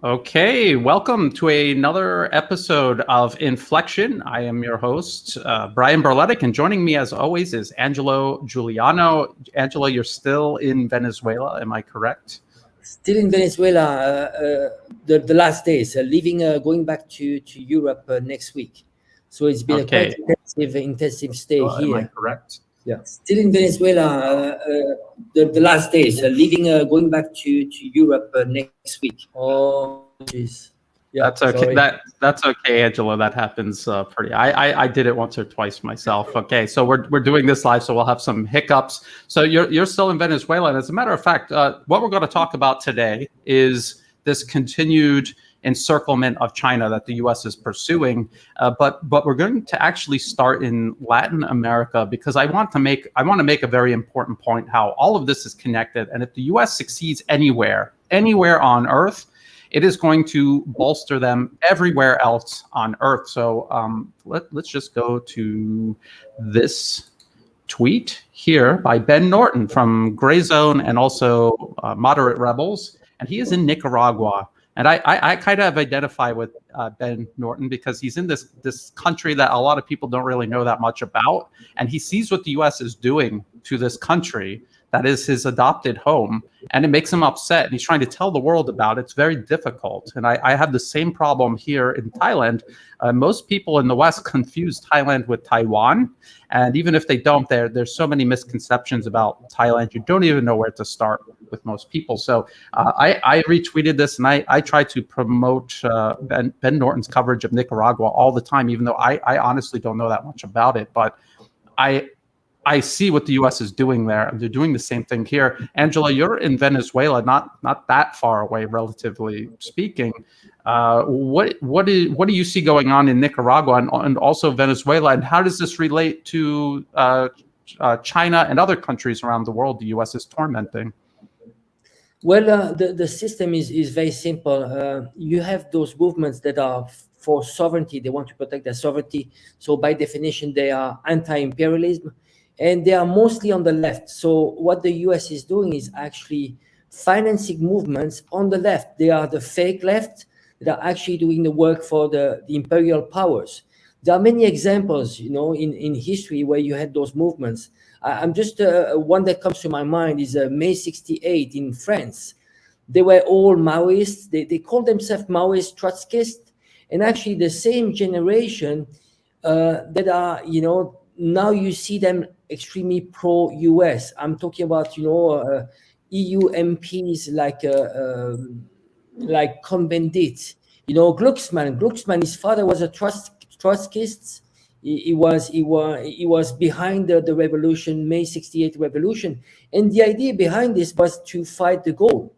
Okay, welcome to another episode of Inflection. I am your host, Brian Berletic, and joining me as always is Angelo Giuliano. Angelo, you're still in Venezuela, am I correct? Still in Venezuela, the last days, leaving, going back to Europe next week. So it's been a quite Okay, intensive stay am I here. correct? Yeah, still in Venezuela, the last days, leaving, going back to Europe next week. Oh, jeez. Yeah, That's okay. sorry. That's okay, Angelo. That happens pretty. I did it once or twice myself. Okay, so we're doing this live, so we'll have some hiccups. So you're still in Venezuela, and as a matter of fact, what we're going to talk about today is this continued encirclement of China that the U.S. is pursuing. But we're going to actually start in Latin America because I want to make a very important point: how all of this is connected, and if the U.S. succeeds anywhere on Earth, it is going to bolster them everywhere else on Earth. So let's just go to this tweet here by Ben Norton from Gray Zone and also Moderate Rebels. And he is in Nicaragua. And I kind of identify with Ben Norton because he's in this country that a lot of people don't really know that much about. And he sees what the U.S. is doing to this country that is his adopted home, and it makes him upset. And he's trying to tell the world about it. It's very difficult. And I have the same problem here in Thailand. Most people in the West confuse Thailand with Taiwan. And even if they don't, there's so many misconceptions about Thailand. You don't even know where to start with most people. So I retweeted this, and I try to promote Ben Norton's coverage of Nicaragua all the time, even though I honestly don't know that much about it. But I see what the U.S. is doing there, and they're doing the same thing here. Angela, you're in Venezuela, not that far away, relatively speaking. What do you see going on in Nicaragua and also Venezuela, and how does this relate to China and other countries around the world the U.S. is tormenting? Well, the system is very simple. You have those movements that are for sovereignty. They want to protect their sovereignty. So by definition, they are anti-imperialism. And they are mostly on the left. So what the US is doing is actually financing movements on the left. They are the fake left that are actually doing the work for the imperial powers. There are many examples, in history where you had those movements. I'm just one that comes to my mind is May 68 in France. They were all Maoists. They called themselves Maoist Trotskyists. And actually the same generation that are, now you see them extremely pro-US. I'm talking about, EU MPs like Cohn-Bendit. Glucksmann, his father was a Trotskyist. He was behind the revolution, May 68 revolution. And the idea behind this was to fight de Gaulle,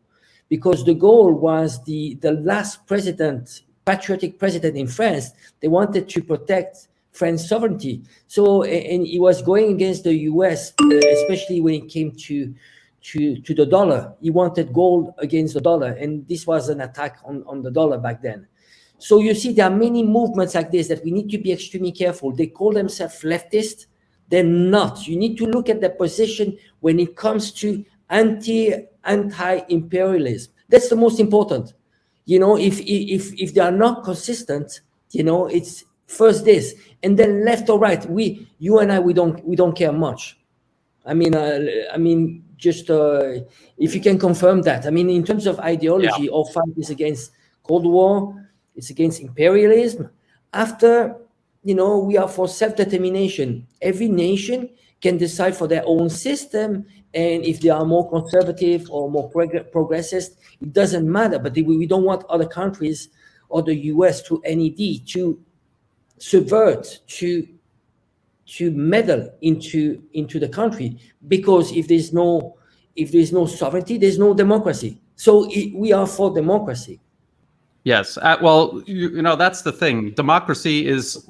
because de Gaulle was the last patriotic president in France. They wanted to protect French sovereignty. So, and he was going against the US, especially when it came to the dollar. He wanted gold against the dollar, and this was an attack on the dollar back then. So you see, there are many movements like this that we need to be extremely careful. They call themselves leftist. They're not. You need to look at their position when it comes to anti-imperialism. That's the most important. If they are not consistent, it's first this, and then left or right. You and I, we don't care much. Just if you can confirm that. In terms of ideology, our fight is against Cold War. It's against imperialism. After, we are for self-determination. Every nation can decide for their own system, and if they are more conservative or more progressist, it doesn't matter. But we don't want other countries or the US through NED to subvert, to meddle into the country, because if there's no sovereignty, there's no democracy. So we are for democracy. Yes. Well, that's the thing. Democracy is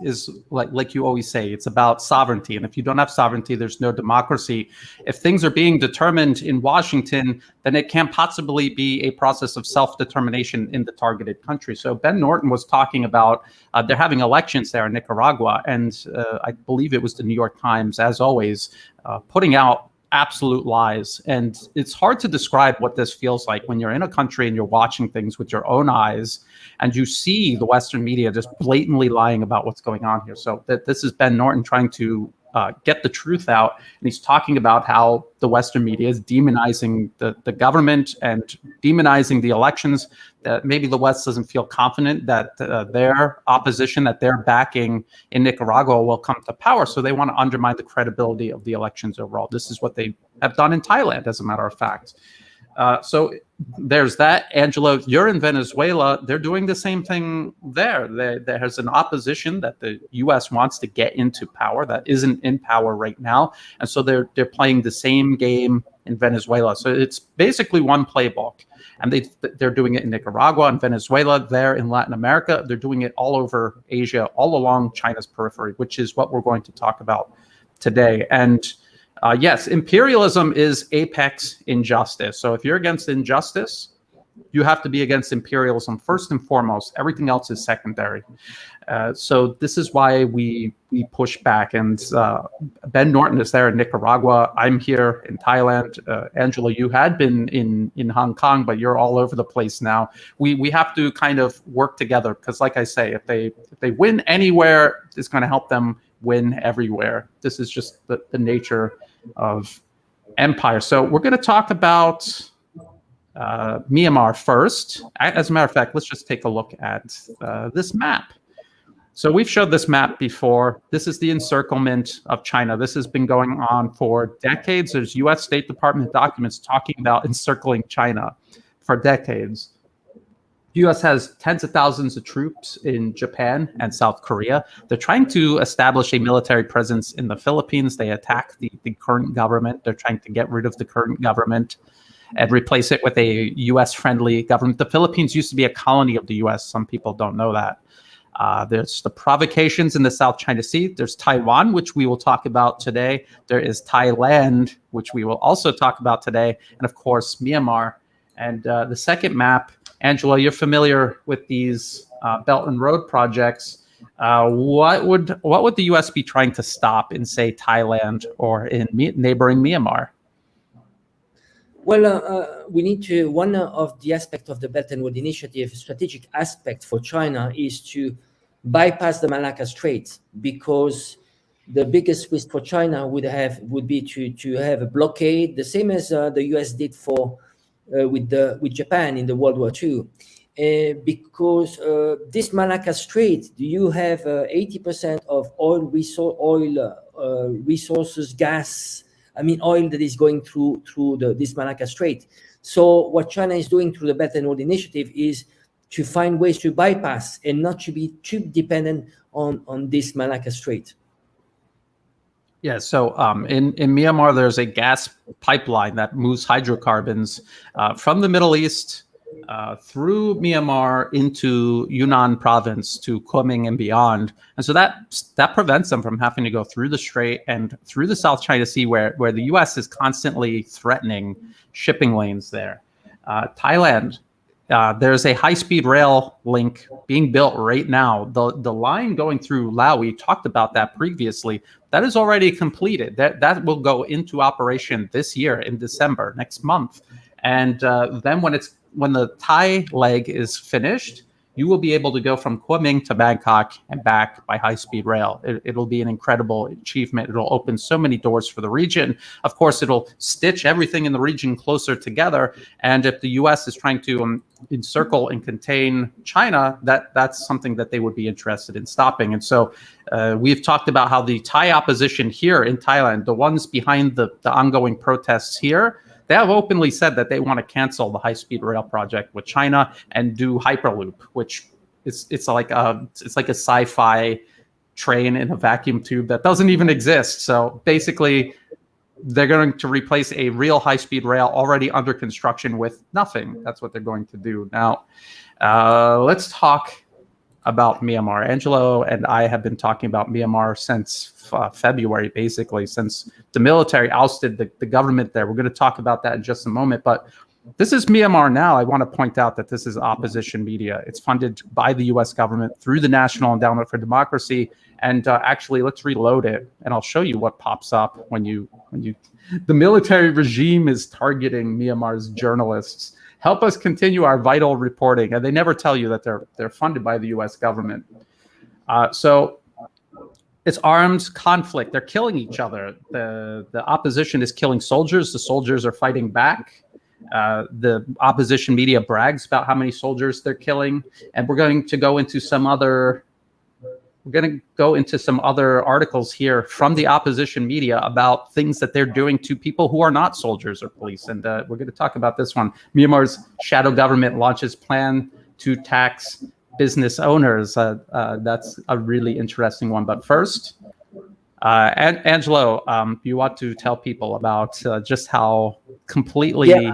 like you always say, it's about sovereignty. And if you don't have sovereignty, there's no democracy. If things are being determined in Washington, then it can't possibly be a process of self-determination in the targeted country. So Ben Norton was talking about they're having elections there in Nicaragua. And I believe it was the New York Times, as always, putting out absolute lies. And it's hard to describe what this feels like when you're in a country and you're watching things with your own eyes and you see the Western media just blatantly lying about what's going on here. So this is Ben Norton trying to get the truth out. And he's talking about how the Western media is demonizing the government and demonizing the elections, that maybe the West doesn't feel confident that their opposition that they're backing in Nicaragua will come to power. So they want to undermine the credibility of the elections overall. This is what they have done in Thailand, as a matter of fact. So there's that. Angelo, you're in Venezuela. They're doing the same thing there. There's an opposition that the U.S. wants to get into power that isn't in power right now. And so they're playing the same game in Venezuela. So it's basically one playbook. And they're doing it in Nicaragua and Venezuela, there in Latin America. They're doing it all over Asia, all along China's periphery, which is what we're going to talk about today. And yes, imperialism is apex injustice. So if you're against injustice, you have to be against imperialism first and foremost. Everything else is secondary. So this is why we push back. And Ben Norton is there in Nicaragua. I'm here in Thailand. Angelo, you had been in Hong Kong, but you're all over the place now. We have to kind of work together because, like I say, if they win anywhere, it's going to help them win everywhere. This is just the nature of empire. So we're going to talk about Myanmar first. As a matter of fact, let's just take a look at this map. So we've showed this map before. This is the encirclement of China. This has been going on for decades. There's U.S. State Department documents talking about encircling China for decades. The U.S. has tens of thousands of troops in Japan and South Korea. They're trying to establish a military presence in the Philippines. They attack the current government. They're trying to get rid of the current government and replace it with a U.S.-friendly government. The Philippines used to be a colony of the U.S. Some people don't know that. There's the provocations in the South China Sea. There's Taiwan, which we will talk about today. There is Thailand, which we will also talk about today. And, of course, Myanmar. And the second map, Angelo, you're familiar with these Belt and Road projects. What would the U.S. be trying to stop in, say, Thailand or in neighboring Myanmar? Well, we need to, one of the aspects of the Belt and Road Initiative, strategic aspect for China, is to bypass the Malacca Strait, because the biggest risk for China would be to have a blockade, the same as the US did with Japan in the World War II. Because this Malacca Strait, you have 80% of oil resources, gas, oil that is going through this Malacca Strait. So what China is doing through the Belt and Road Initiative is to find ways to bypass and not to be too dependent on this Malacca Strait. Yeah, so in Myanmar, there's a gas pipeline that moves hydrocarbons from the Middle East through Myanmar into Yunnan province to Kunming and beyond. And so that prevents them from having to go through the Strait and through the South China Sea, where the U.S. is constantly threatening shipping lanes there. Thailand, there's a high-speed rail link being built right now. The line going through Laos, we talked about that previously. That is already completed. That will go into operation this year in December, next month. And then when the Thai leg is finished, you will be able to go from Kunming to Bangkok and back by high-speed rail. It'll be an incredible achievement. It'll open so many doors for the region. Of course, it'll stitch everything in the region closer together. And if the U.S. is trying to encircle and contain China, that's something that they would be interested in stopping. And so we've talked about how the Thai opposition here in Thailand, the ones behind the ongoing protests here, they have openly said that they want to cancel the high-speed rail project with China and do Hyperloop, which it's like a sci-fi train in a vacuum tube that doesn't even exist. So basically, they're going to replace a real high-speed rail already under construction with nothing. That's what they're going to do. Now, let's talk about Myanmar. Angelo and I have been talking about Myanmar since February, basically, since the military ousted the government there. We're going to talk about that in just a moment. But This is Myanmar Now. I want to point out that this is opposition media. It's funded by the U.S. government through the National Endowment for Democracy. And actually, let's reload it, and I'll show you what pops up when you. The military regime is targeting Myanmar's journalists. Help us continue our vital reporting, and they never tell you that they're funded by the U.S. government. So it's armed conflict. They're killing each other. The opposition is killing soldiers. The soldiers are fighting back. The opposition media brags about how many soldiers they're killing, and we're going to go into some other. We're going to go into some other articles here from the opposition media about things that they're doing to people who are not soldiers or police. And we're going to talk about this one. Myanmar's shadow government launches plan to tax business owners. That's a really interesting one. But first, Angelo, you want to tell people about just how completely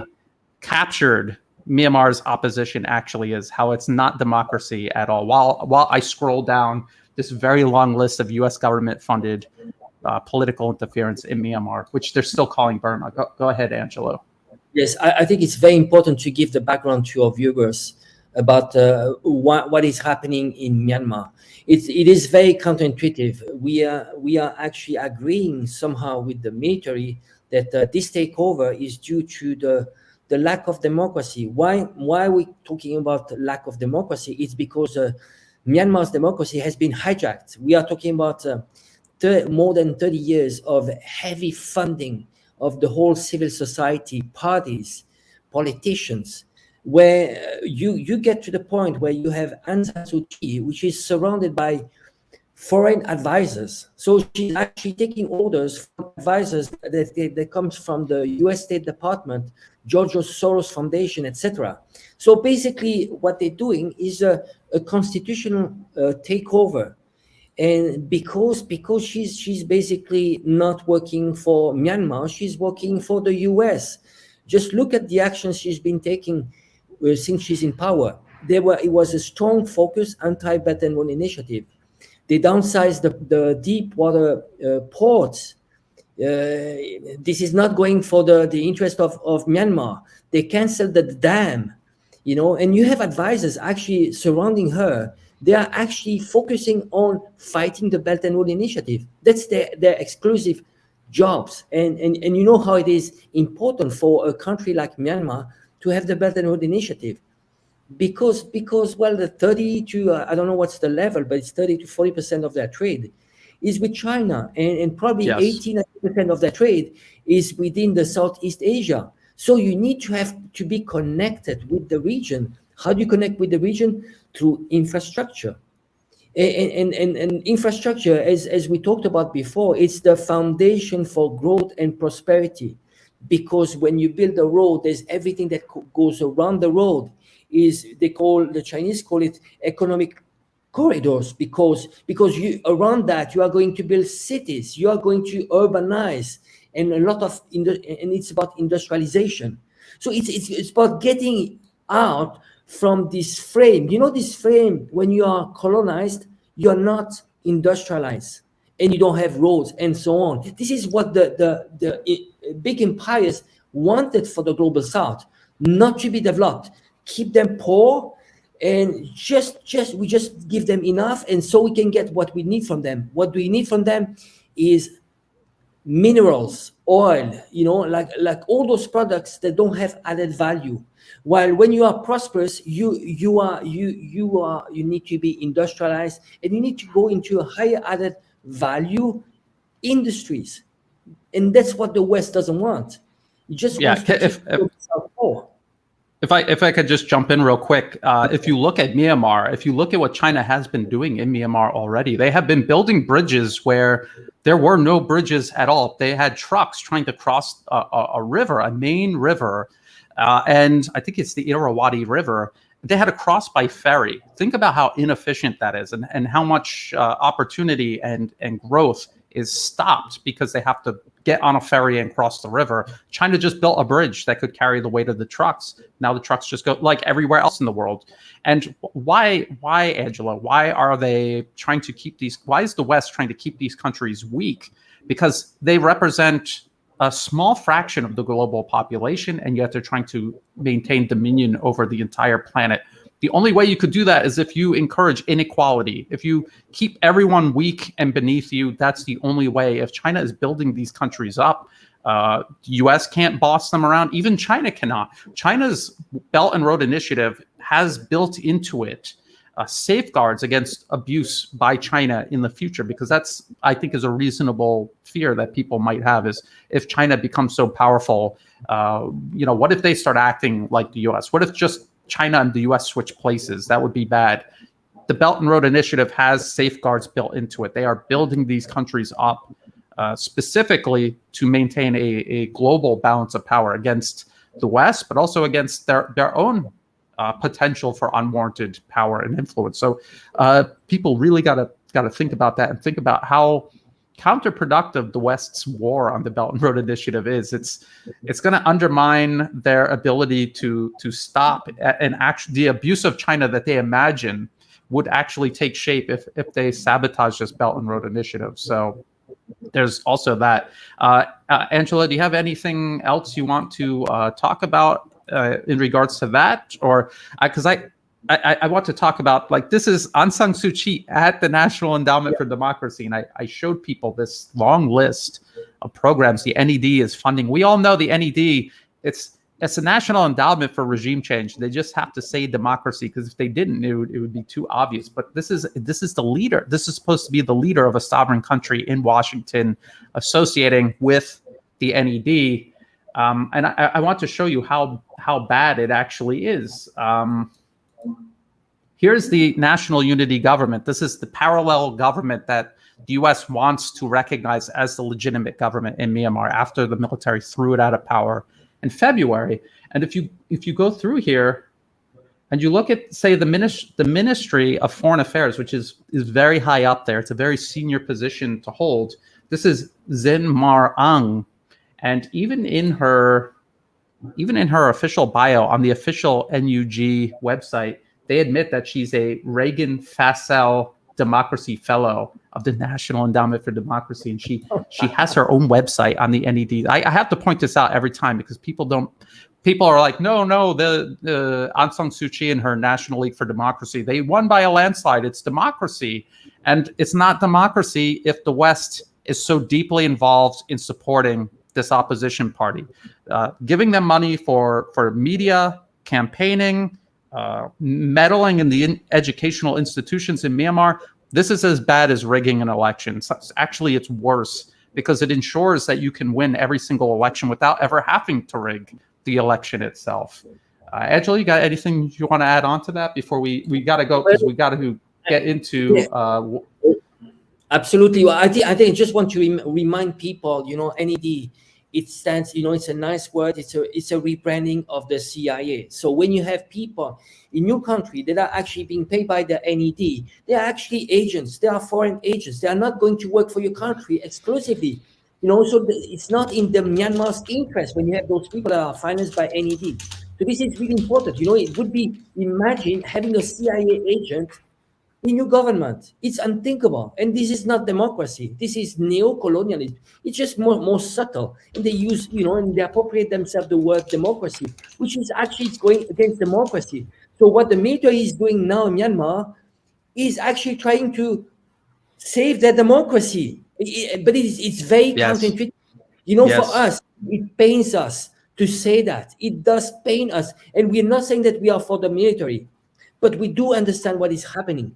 captured Myanmar's opposition actually is, how it's not democracy at all. While I scroll down this very long list of U.S. government-funded political interference in Myanmar, which they're still calling Burma. Go ahead, Angelo. Yes, I think it's very important to give the background to our viewers about what is happening in Myanmar. It is very counterintuitive. We are actually agreeing somehow with the military that this takeover is due to the lack of democracy. Why are we talking about lack of democracy? It's because Myanmar's democracy has been hijacked. We are talking about more than 30 years of heavy funding of the whole civil society, parties, politicians, where you get to the point where you have Aung San Suu Kyi, which is surrounded by foreign advisors. So she's actually taking orders from advisors that comes from the US State Department, George Soros Foundation, etc. So basically what they're doing is a constitutional takeover. And because she's basically not working for Myanmar, she's working for the US. Just look at the actions she's been taking since she's in power. It was a strong focus anti-Belt and Road Initiative. They downsized the deep water ports. This is not going for the interest of Myanmar. They canceled the dam, and you have advisors actually surrounding her. They are actually focusing on fighting the Belt and Road Initiative. That's their exclusive jobs. And you know how it is important for a country like Myanmar to have the Belt and Road Initiative. Because well, the 30 to, I don't know what's the level, but it's 30 to 40% of their trade is with China. And probably 18% of their trade is within the Southeast Asia. So you need to have to be connected with the region. How do you connect with the region? Through infrastructure. And infrastructure, as we talked about before, it's the foundation for growth and prosperity. Because when you build a road, there's everything that goes around the road. The Chinese call it economic corridors, because you around that you are going to build cities, you are going to urbanize, and it's about industrialization. So it's about getting out from this frame. This frame, when you are colonized, you're not industrialized and you don't have roads and so on. This is what the big empires wanted for the global south, not to be developed. Keep them poor and we just give them enough, and so we can get what we need from them. What we need from them is minerals, oil, like all those products that don't have added value. While when you are prosperous, you need to be industrialized, and you need to go into a higher added value industries, and that's what the West doesn't want. It just wants to keep itself poor. If I could just jump in real quick, if you look at Myanmar, if you look at what China has been doing in Myanmar already, they have been building bridges where there were no bridges at all. They had trucks trying to cross a river, a main river, and I think it's the Irrawaddy River. They had to cross by ferry. Think about how inefficient that is, and how much opportunity and growth is stopped because they have to get on a ferry and cross the river. China just built a bridge that could carry the weight of the trucks. Now the trucks just go like everywhere else in the world. And why, Angelo? Why are they trying to keep these? Why is the West trying to keep these countries weak? Because they represent a small fraction of the global population, and yet they're trying to maintain dominion over the entire planet. The only way you could do that is if you encourage inequality. If you keep everyone weak and beneath you, that's the only way. If China is building these countries up, the US can't boss them around. Even China cannot. China's Belt and Road Initiative has built into it safeguards against abuse by China in the future, because that's, I think, is a reasonable fear that people might have, is if China becomes so powerful, what if they start acting like the US? What if just China and the US switch places? That would be bad. The Belt and Road Initiative has safeguards built into it. They are building these countries up specifically to maintain a global balance of power against the West, but also against their own potential for unwarranted power and influence. So people really got to think about that, and think about how counterproductive the West's war on the Belt and Road Initiative is. It's going to undermine their ability to stop and actually the abuse of China that they imagine would actually take shape if they sabotage this Belt and Road Initiative. So there's also that. Angela, do you have anything else you want to talk about in regards to that? Or because I want to talk about, like, this is Aung San Suu Kyi at the National Endowment for Democracy. And I showed people this long list of programs the NED is funding. We all know the NED, it's a National Endowment for Regime Change. They just have to say democracy, because if they didn't, it would be too obvious. But this is the leader. This is supposed to be the leader of a sovereign country in Washington, associating with the NED. And I want to show you how bad it actually is. Here's the National Unity Government. This is the parallel government that the US wants to recognize as the legitimate government in Myanmar after the military threw it out of power in February. And if you go through here and you look at, say, the Ministry of Foreign Affairs, which is very high up there, it's a very senior position to hold. This is Zin Mar Ang. And even in her official bio on the official NUG website, they admit that she's a Reagan Fassel Democracy Fellow of the National Endowment for Democracy, and she has her own website on the NED. I have to point this out every time, because people are like, no, the Aung San Suu Kyi and her National League for Democracy, they won by a landslide. It's democracy, and it's not democracy if the West is so deeply involved in supporting this opposition party, giving them money for media, campaigning, meddling in the educational institutions in Myanmar. This is as bad as rigging an election. Actually, it's worse, because it ensures that you can win every single election without ever having to rig the election itself. Angelo, you got anything you want to add on to that before we got to go, because we got to get into Absolutely. Well, I think I just want to remind people, NED, it stands, it's a nice word. It's a rebranding of the CIA. So when you have people in your country that are actually being paid by the NED, they are actually agents. They are foreign agents. They are not going to work for your country exclusively. So it's not in the Myanmar's interest when you have those people that are financed by NED. So this is really important. It would be, imagine having a CIA agent in your government. It's unthinkable. And this is not democracy. This is neo-colonialism. It's just more subtle. And they use, and they appropriate themselves the word democracy, which is actually it's going against democracy. So what the military is doing now in Myanmar is actually trying to save their democracy. But it's very counterintuitive. For us, it pains us to say that. It does pain us. And we're not saying that we are for the military, but we do understand what is happening.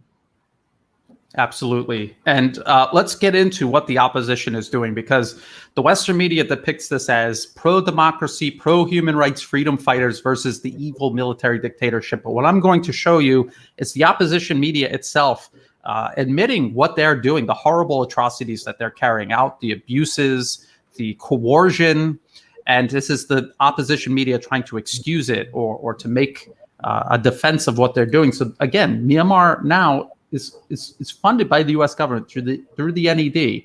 Absolutely. And let's get into what the opposition is doing, because the Western media depicts this as pro-democracy, pro-human rights freedom fighters versus the evil military dictatorship. But what I'm going to show you is the opposition media itself admitting what they're doing, the horrible atrocities that they're carrying out, the abuses, the coercion. And this is the opposition media trying to excuse it or to make a defense of what they're doing. So again, Myanmar Now is funded by the U.S. government through the NED.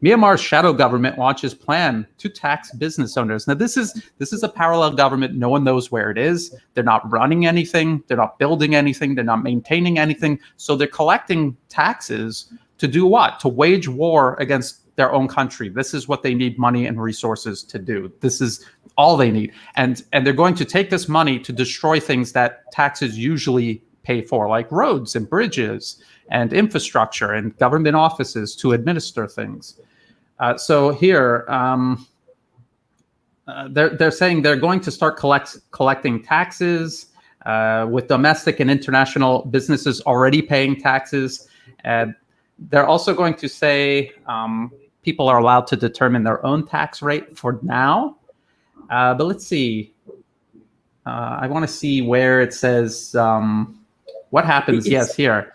Myanmar's shadow government launches plan to tax business owners. Now, this is a parallel government. No one knows where it is. They're not running anything. They're not building anything. They're not maintaining anything. So they're collecting taxes to do what? To wage war against their own country. This is what they need money and resources to do. This is all they need. And they're going to take this money to destroy things that taxes usually pay for, like roads and bridges and infrastructure and government offices to administer things. So here, they're saying they're going to start collecting taxes, with domestic and international businesses already paying taxes. And they're also going to say people are allowed to determine their own tax rate for now. But let's see. I want to see where it says what happens. Yes, here.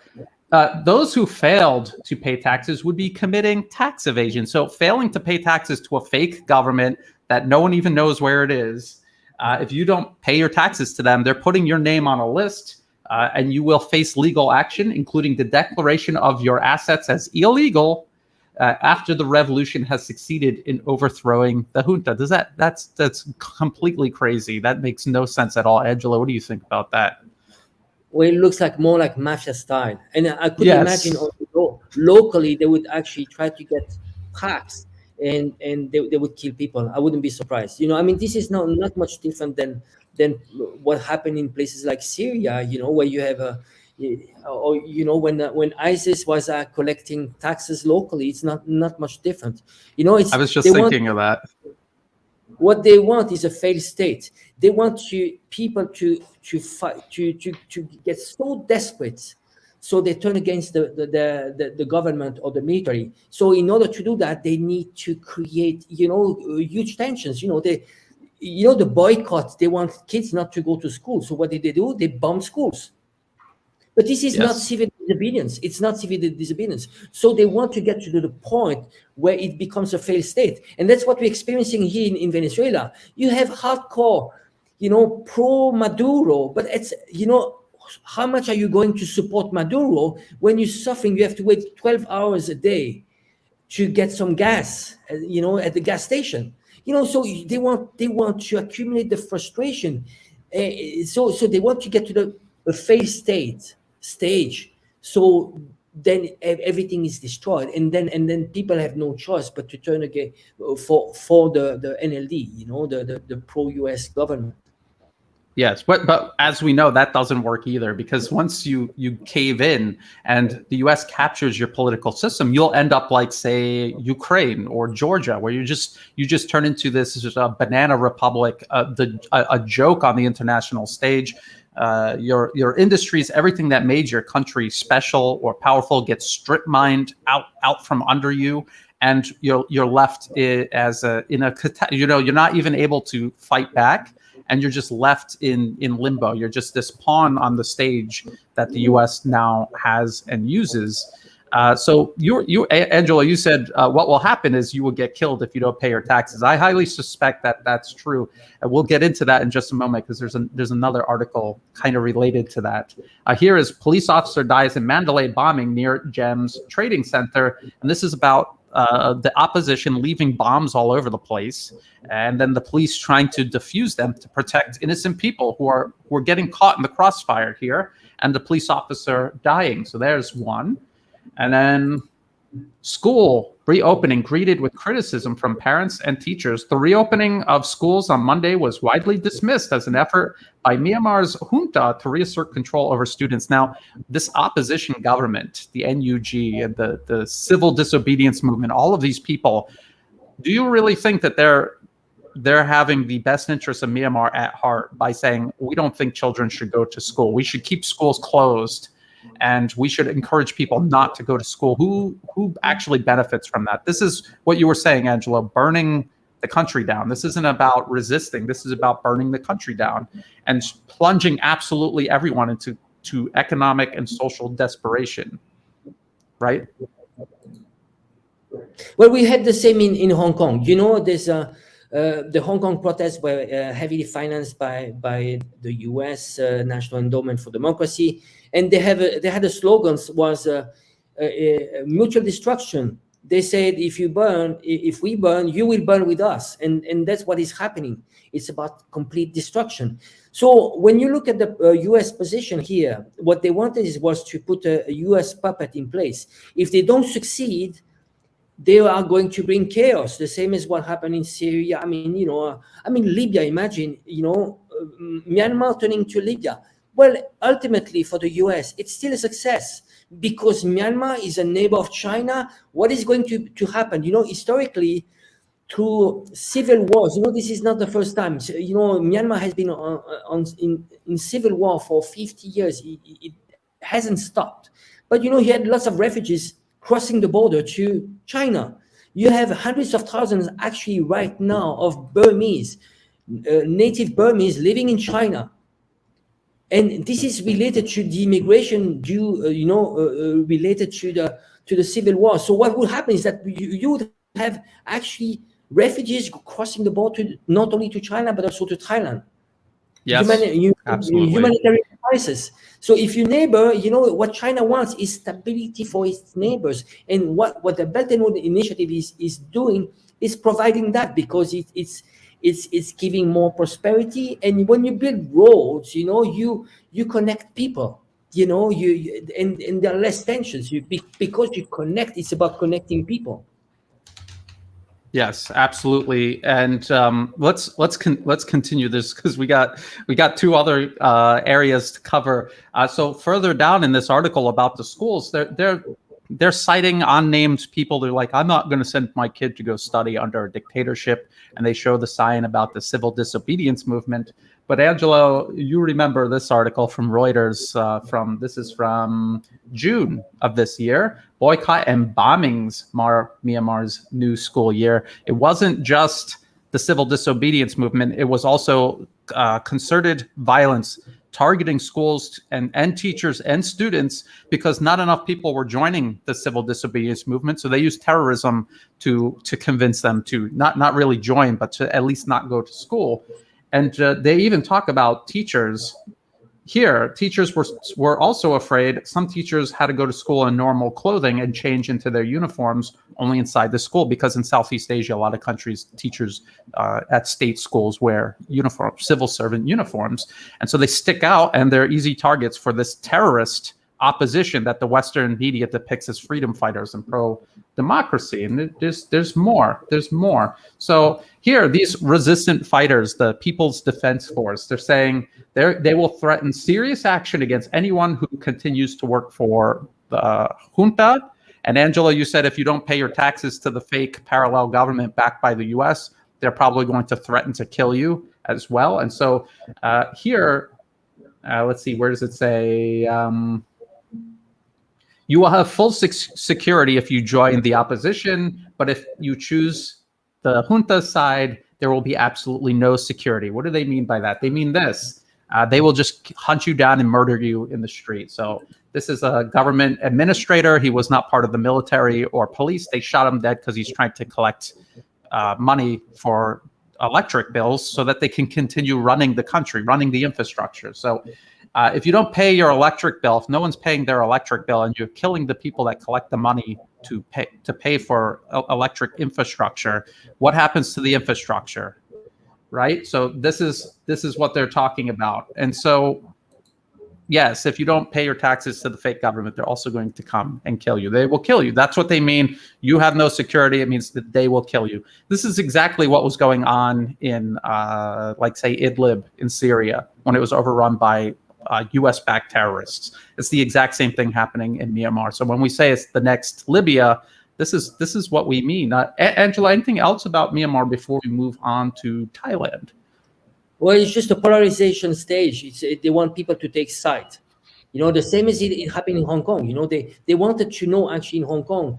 Those who failed to pay taxes would be committing tax evasion. So failing to pay taxes to a fake government that no one even knows where it is. If you don't pay your taxes to them, they're putting your name on a list, and you will face legal action, including the declaration of your assets as illegal after the revolution has succeeded in overthrowing the junta. That's completely crazy. That makes no sense at all. Angelo, what do you think about that? Well, it looks like more like mafia style, and I could imagine locally they would actually try to get packs. And they would kill people. I wouldn't be surprised. I mean, this is not much different than what happened in places like Syria. Where you have when ISIS was collecting taxes locally, it's not much different. I was just thinking of that. What they want is a failed state. They want people to fight to get so desperate. So they turn against the government or the military. So in order to do that, they need to create, huge tensions. The boycott. They want kids not to go to school. So what did they do? They bomb schools. But this is not civil disobedience. It's not civil disobedience. So they want to get to the point where it becomes a failed state, and that's what we're experiencing here in Venezuela. You have hardcore, pro Maduro, but it's how much are you going to support Maduro when you're suffering? You have to wait 12 hours a day to get some gas, at the gas station. So they want to accumulate the frustration. So they want to get to the failed stage. So then everything is destroyed, and then people have no choice but to turn again for the NLD, the pro-US government. Yes, but as we know, that doesn't work either, because once you cave in and the U.S. captures your political system, you'll end up like, say, Ukraine or Georgia, where you just turn into this banana republic, a joke on the international stage. Your industries, everything that made your country special or powerful, gets strip mined out from under you, and you're left you're not even able to fight back. And you're just left in limbo. You're just this pawn on the stage that the U.S. now has and uses. So Angelo, you said what will happen is you will get killed if you don't pay your taxes. I highly suspect that that's true. And we'll get into that in just a moment, because there's another article kind of related to that. Here is police officer dies in Mandalay bombing near GEMS trading center, and this is about the opposition leaving bombs all over the place, and then the police trying to defuse them to protect innocent people who are getting caught in the crossfire here, and the police officer dying. So there's one. And then school reopening greeted with criticism from parents and teachers. The reopening of schools on Monday was widely dismissed as an effort by Myanmar's junta to reassert control over students. Now, this opposition government, the NUG, and the civil disobedience movement, all of these people, do you really think that they're having the best interests of Myanmar at heart by saying, we don't think children should go to school, we should keep schools closed, and we should encourage people not to go to school? Who actually benefits from that? This is what you were saying, Angelo, burning the country down. This isn't about resisting. This is about burning the country down and plunging absolutely everyone into economic and social desperation, right? Well, we had the same in Hong Kong. There's the Hong Kong protests were heavily financed by the U.S. National Endowment for Democracy, and they had a slogan was mutual destruction. They said, if we burn, you will burn with us, and that's what is happening. It's about complete destruction. So when you look at the U.S. position here, what they wanted was to put a U.S. puppet in place. If they don't succeed, they are going to bring chaos, the same as what happened in Syria. I mean, Libya, imagine, Myanmar turning to Libya. Well, ultimately for the US, it's still a success because Myanmar is a neighbor of China. What is going to happen? Historically, through civil wars, this is not the first time. So, Myanmar has been in civil war for 50 years. It hasn't stopped. But, you had lots of refugees crossing the border to China. You have hundreds of thousands actually right now of Burmese, native Burmese living in China. And this is related to the immigration related to the civil war. So what will happen is that you would have actually refugees crossing the border not only to China but also to Thailand. Yes, absolutely. Humanitarian crisis. So if your neighbor, what China wants is stability for its neighbors, and what the Belt and Road Initiative is doing is providing that, because it's giving more prosperity. And when you build roads, you connect people. And there are less tensions because you connect. It's about connecting people. Yes, absolutely. And let's continue this, because we got two other areas to cover. So further down in this article about the schools, they're citing unnamed people. They're like, I'm not going to send my kid to go study under a dictatorship, and they show the sign about the civil disobedience movement. But Angelo, you remember this article from Reuters this is from June of this year. Boycott and bombings mar Myanmar's new school year. It wasn't just the civil disobedience movement. It was also concerted violence targeting schools and teachers and students, because not enough people were joining the civil disobedience movement. So they used terrorism to convince them to not really join, but to at least not go to school. And they even talk about teachers. Here, teachers were also afraid. Some teachers had to go to school in normal clothing and change into their uniforms only inside the school, because in Southeast Asia, a lot of countries, teachers at state schools wear civil servant uniforms. And so they stick out, and they're easy targets for this terrorist opposition that the Western media depicts as freedom fighters and pro-democracy. And there's more. So here, these resistant fighters, the People's Defense Force, they're saying they will threaten serious action against anyone who continues to work for the junta. And Angelo, you said if you don't pay your taxes to the fake parallel government backed by the US, they're probably going to threaten to kill you as well. And so here, let's see, where does it say? You will have full security if you join the opposition, but if you choose the junta side, there will be absolutely no security. What do they mean by that? They mean this. They will just hunt you down and murder you in the street. So this is a government administrator. He was not part of the military or police. They shot him dead because he's trying to collect money for electric bills so that they can continue running the country, running the infrastructure. So if you don't pay your electric bill, if no one's paying their electric bill, and you're killing the people that collect the money to pay for electric infrastructure, what happens to the infrastructure, right? So this is what they're talking about. And so, yes, if you don't pay your taxes to the fake government, they're also going to come and kill you. They will kill you. That's what they mean. You have no security. It means that they will kill you. This is exactly what was going on in, like, say, Idlib in Syria, when it was overrun by US-backed terrorists. It's the exact same thing happening in Myanmar. So when we say it's the next Libya, this is what we mean. Angela, anything else about Myanmar before we move on to Thailand? Well, it's just a polarization stage. They want people to take side. The same as it happened in Hong Kong. They wanted to know, actually, in Hong Kong,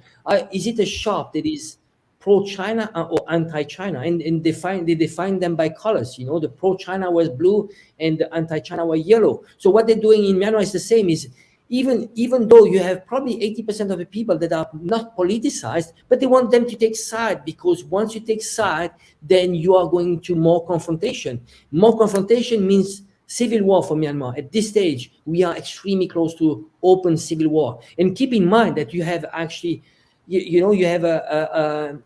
is it a shop that is pro-China or anti-China? And they define them by colors. The pro-China was blue and the anti-China were yellow. So what they're doing in Myanmar is the same. Is even though you have probably 80% of the people that are not politicized, but they want them to take side, because once you take side, then you are going to more confrontation. More confrontation means civil war for Myanmar. At this stage, we are extremely close to open civil war. And keep in mind that you have actually, you have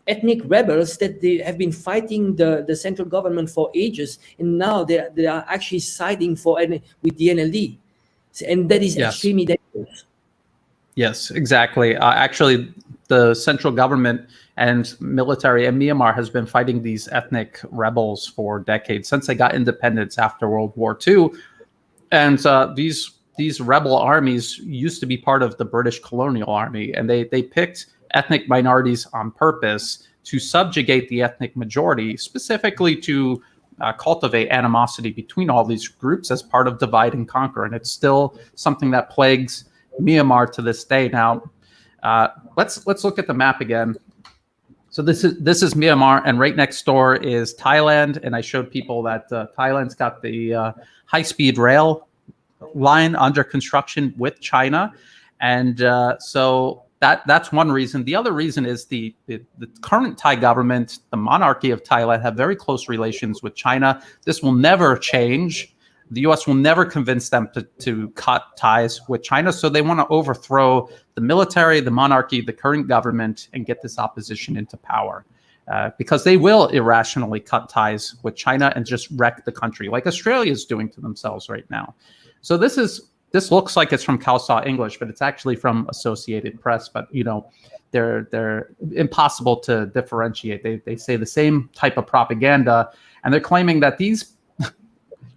ethnic rebels that they have been fighting the central government for ages, and now they are actually siding with the NLD. And that is extremely dangerous. Yes, exactly. Actually, the central government and military in Myanmar has been fighting these ethnic rebels for decades, since they got independence after World War II. And these rebel armies used to be part of the British colonial army, and they picked ethnic minorities on purpose to subjugate the ethnic majority, specifically to cultivate animosity between all these groups as part of divide and conquer. And it's still something that plagues Myanmar to this day. Now, let's look at the map again. So this is Myanmar, and right next door is Thailand. And I showed people that Thailand's got the high-speed rail line under construction with China, and so that's one reason. The other reason is the current Thai government, the monarchy of Thailand, have very close relations with China. This will never change. The U.S. will never convince them to cut ties with China. So they want to overthrow the military, the monarchy, the current government, and get this opposition into power. Because they will irrationally cut ties with China and just wreck the country, like Australia is doing to themselves right now. So this looks like it's from Khalsa English, but it's actually from Associated Press. But they're impossible to differentiate. They say the same type of propaganda, and they're claiming that these,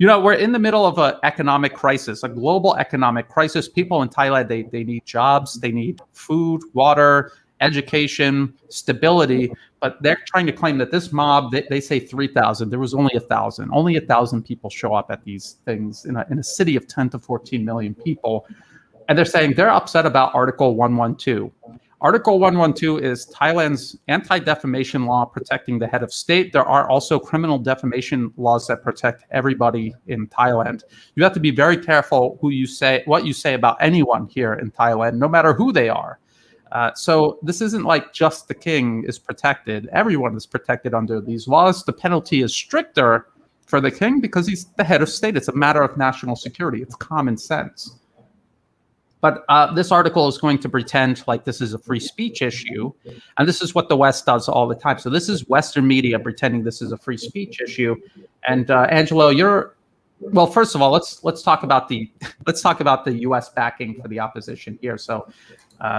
we're in the middle of an economic crisis, a global economic crisis. People in Thailand, they need jobs, they need food, water, education, stability, but they're trying to claim that this mob, they say 3,000. There was only 1,000. Only 1,000 people show up at these things in a city of 10 to 14 million people. And they're saying they're upset about Article 112. Article 112 is Thailand's anti-defamation law protecting the head of state. There are also criminal defamation laws that protect everybody in Thailand. You have to be very careful what you say about anyone here in Thailand, no matter who they are. So this isn't like just the king is protected. Everyone is protected under these laws. The penalty is stricter for the king because he's the head of state. It's a matter of national security. It's common sense. But this article is going to pretend like this is a free speech issue. And this is what the West does all the time. So this is Western media pretending this is a free speech issue. And Angelo, well, first of all, let's talk about the U.S. backing for the opposition here. So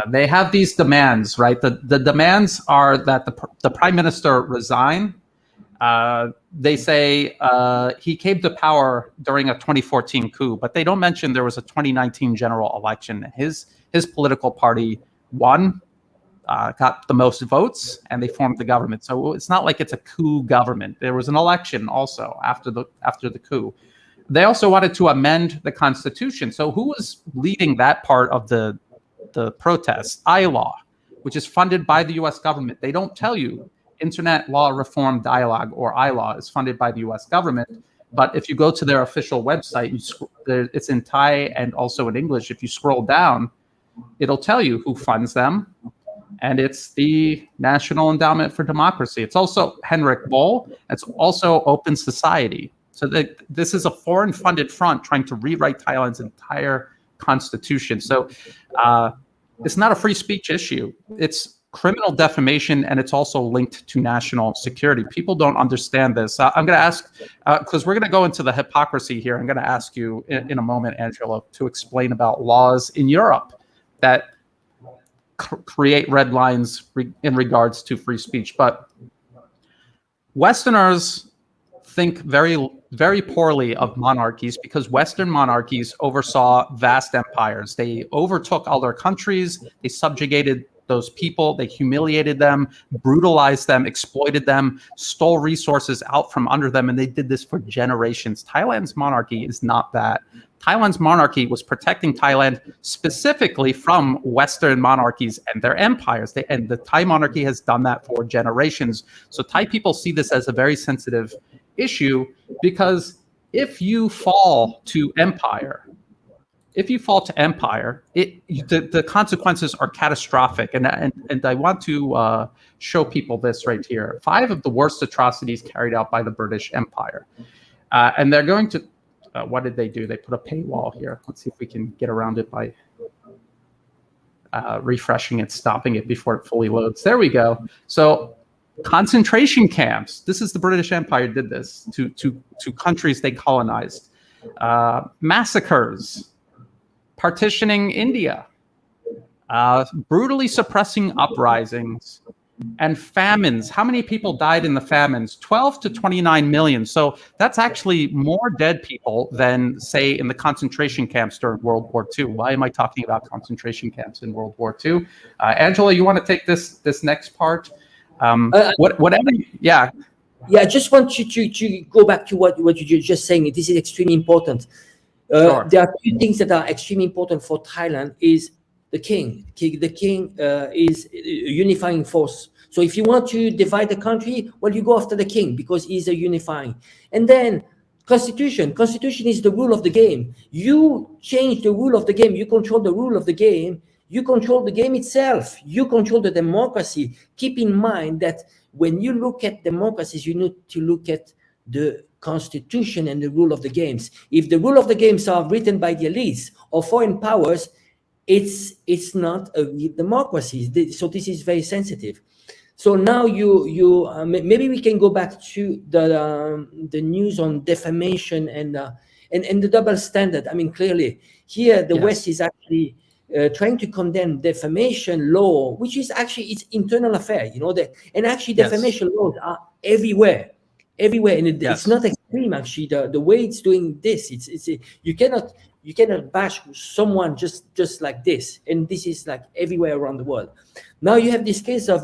they have these demands, right? The demands are that the prime minister resign. They say he came to power during a 2014 coup, but they don't mention there was a 2019 general election. His political party won, got the most votes, and they formed the government. So it's not like it's a coup government. There was an election also after the coup. They also wanted to amend the Constitution. So who was leading that part of the protest? ILAW, which is funded by the U.S. government. They don't tell you. Internet Law Reform Dialogue, or ILAW, is funded by the U.S. government. But if you go to their official website, it's in Thai and also in English. If you scroll down, it'll tell you who funds them. And it's the National Endowment for Democracy. It's also Henrik Boll. It's also Open Society. So this is a foreign-funded front trying to rewrite Thailand's entire constitution. So it's not a free speech issue. It's criminal defamation, and it's also linked to national security. People don't understand this. I'm going to ask, because we're going to go into the hypocrisy here, I'm going to ask you in a moment, Angelo, to explain about laws in Europe that create red lines in regards to free speech. But Westerners think very, very poorly of monarchies because Western monarchies oversaw vast empires. They overtook other countries. They subjugated those people. They humiliated them, brutalized them, exploited them, stole resources out from under them, and they did this for generations. Thailand's monarchy is not that. Thailand's monarchy was protecting Thailand specifically from Western monarchies and their empires. And the Thai monarchy has done that for generations. So Thai people see this as a very sensitive issue because if you fall to empire, the consequences are catastrophic. And I want to show people this right here. 5 of the worst atrocities carried out by the British Empire. And they're going to, what did they do? They put a paywall here. Let's see if we can get around it by refreshing it, stopping it before it fully loads. There we go. So concentration camps. This is the British Empire did this to countries they colonized. Massacres. Partitioning India, brutally suppressing uprisings, and famines. How many people died in the famines? 12 to 29 million. So that's actually more dead people than, say, in the concentration camps during World War II. Why am I talking about concentration camps in World War II? Angela, you want to take this next part? Whatever. Yeah. Yeah, I just want you to go back to what you're just saying. This is extremely important. Sure. There are two things that are extremely important for Thailand. Is the king. The king is a unifying force. So if you want to divide the country, well, you go after the king because he's a unifying. And then constitution. Constitution is the rule of the game. You change the rule of the game. You control the rule of the game. You control the game itself. You control the democracy. Keep in mind that when you look at democracies, you need to look at the constitution and the rule of the games. If the rule of the games are written by the elites or foreign powers, it's not a real democracy. So this is very sensitive. So now maybe we can go back to the news on defamation and the double standard. I mean, clearly here the West is actually trying to condemn defamation law, which is actually its internal affair, and actually defamation laws are everywhere, and it's not extreme. Actually, the way it's doing this, you cannot bash someone just like this, and this is like everywhere around the world. Now you have this case of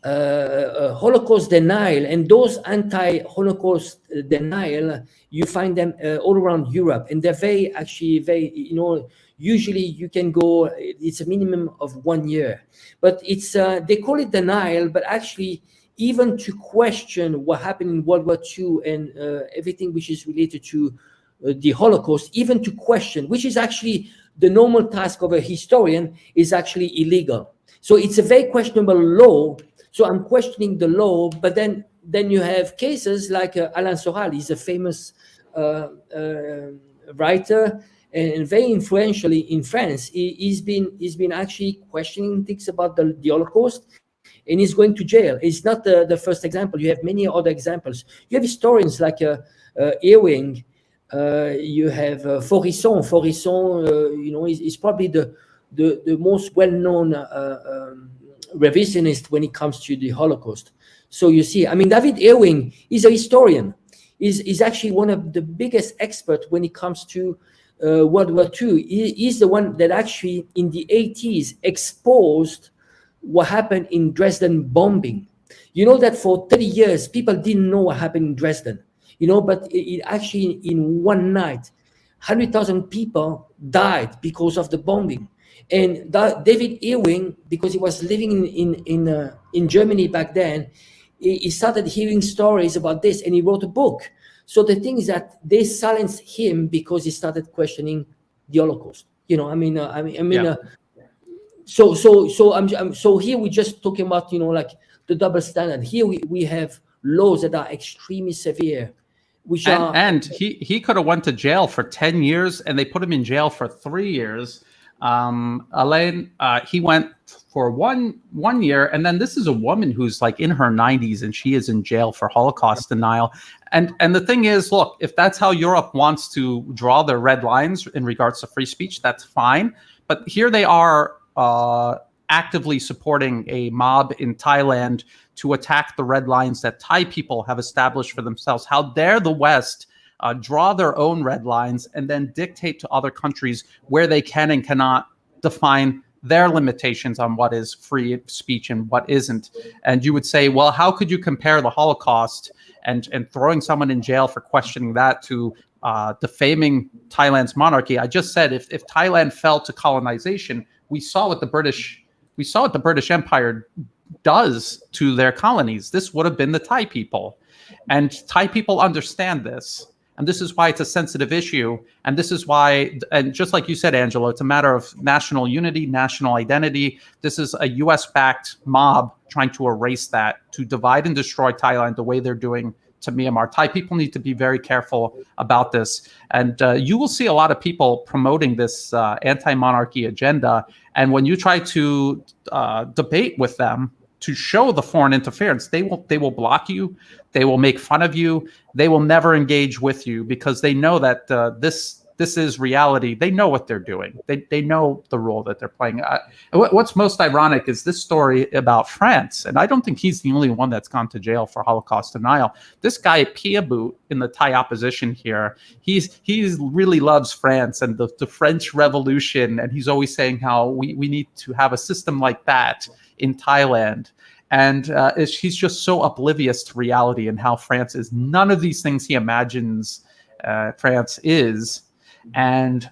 Holocaust denial, and those anti-Holocaust denial, you find them all around Europe, and they're very, usually you can go, it's a minimum of 1 year, but it's they call it denial, but actually even to question what happened in World War II and everything which is related to the Holocaust, even to question, which is actually the normal task of a historian, is actually illegal. So it's a very questionable law. So I'm questioning the law, but then you have cases like Alain Soral. He's a famous writer and very influentially in France. He's been actually questioning things about the Holocaust, and he's going to jail. It's not the first example. You have many other examples. You have historians like Ewing. You have Forisson. Forisson, is probably the most well-known revisionist when it comes to the Holocaust. So you see, I mean, David Ewing is a historian. He's actually one of the biggest experts when it comes to World War II. He's the one that actually in the 80s exposed what happened in Dresden bombing. You know that for 30 years, people didn't know what happened in Dresden, but it actually in one night, 100,000 people died because of the bombing. And David Ewing, because he was living in Germany back then, he started hearing stories about this, and he wrote a book. So the thing is that they silenced him because he started questioning the Holocaust. So here we're just talking about like the double standard. Here we have laws that are extremely severe, and he could have went to jail for 10 years, and they put him in jail for 3 years. Alain, he went for one year, and then this is a woman who's like in her 90s, and she is in jail for Holocaust denial. And the thing is, look, if that's how Europe wants to draw their red lines in regards to free speech, that's fine. But here they are actively supporting a mob in Thailand to attack the red lines that Thai people have established for themselves. How dare the West draw their own red lines and then dictate to other countries where they can and cannot define their limitations on what is free speech and what isn't. And you would say, well, how could you compare the Holocaust and throwing someone in jail for questioning that to defaming Thailand's monarchy? I just said if Thailand fell to colonization, we saw what the British Empire does to their colonies. This would have been the Thai people. And Thai people understand this. And this is why it's a sensitive issue. And this is why, and just like you said, Angelo, it's a matter of national unity, national identity. This is a US-backed mob trying to erase that, to divide and destroy Thailand the way they're doing to Myanmar. Thai people need to be very careful about this. And you will see a lot of people promoting this anti-monarchy agenda. And when you try to debate with them, to show the foreign interference, they will block you, they will make fun of you, they will never engage with you, because they know that this this is reality, they know what they're doing. They know the role that they're playing. What's most ironic is this story about France, and I don't think he's the only one that's gone to jail for Holocaust denial. This guy Playbook in the Thai opposition here, he's really loves France and the French Revolution, and he's always saying how we need to have a system like that in Thailand. And he's just so oblivious to reality and how France is none of these things he imagines France is. And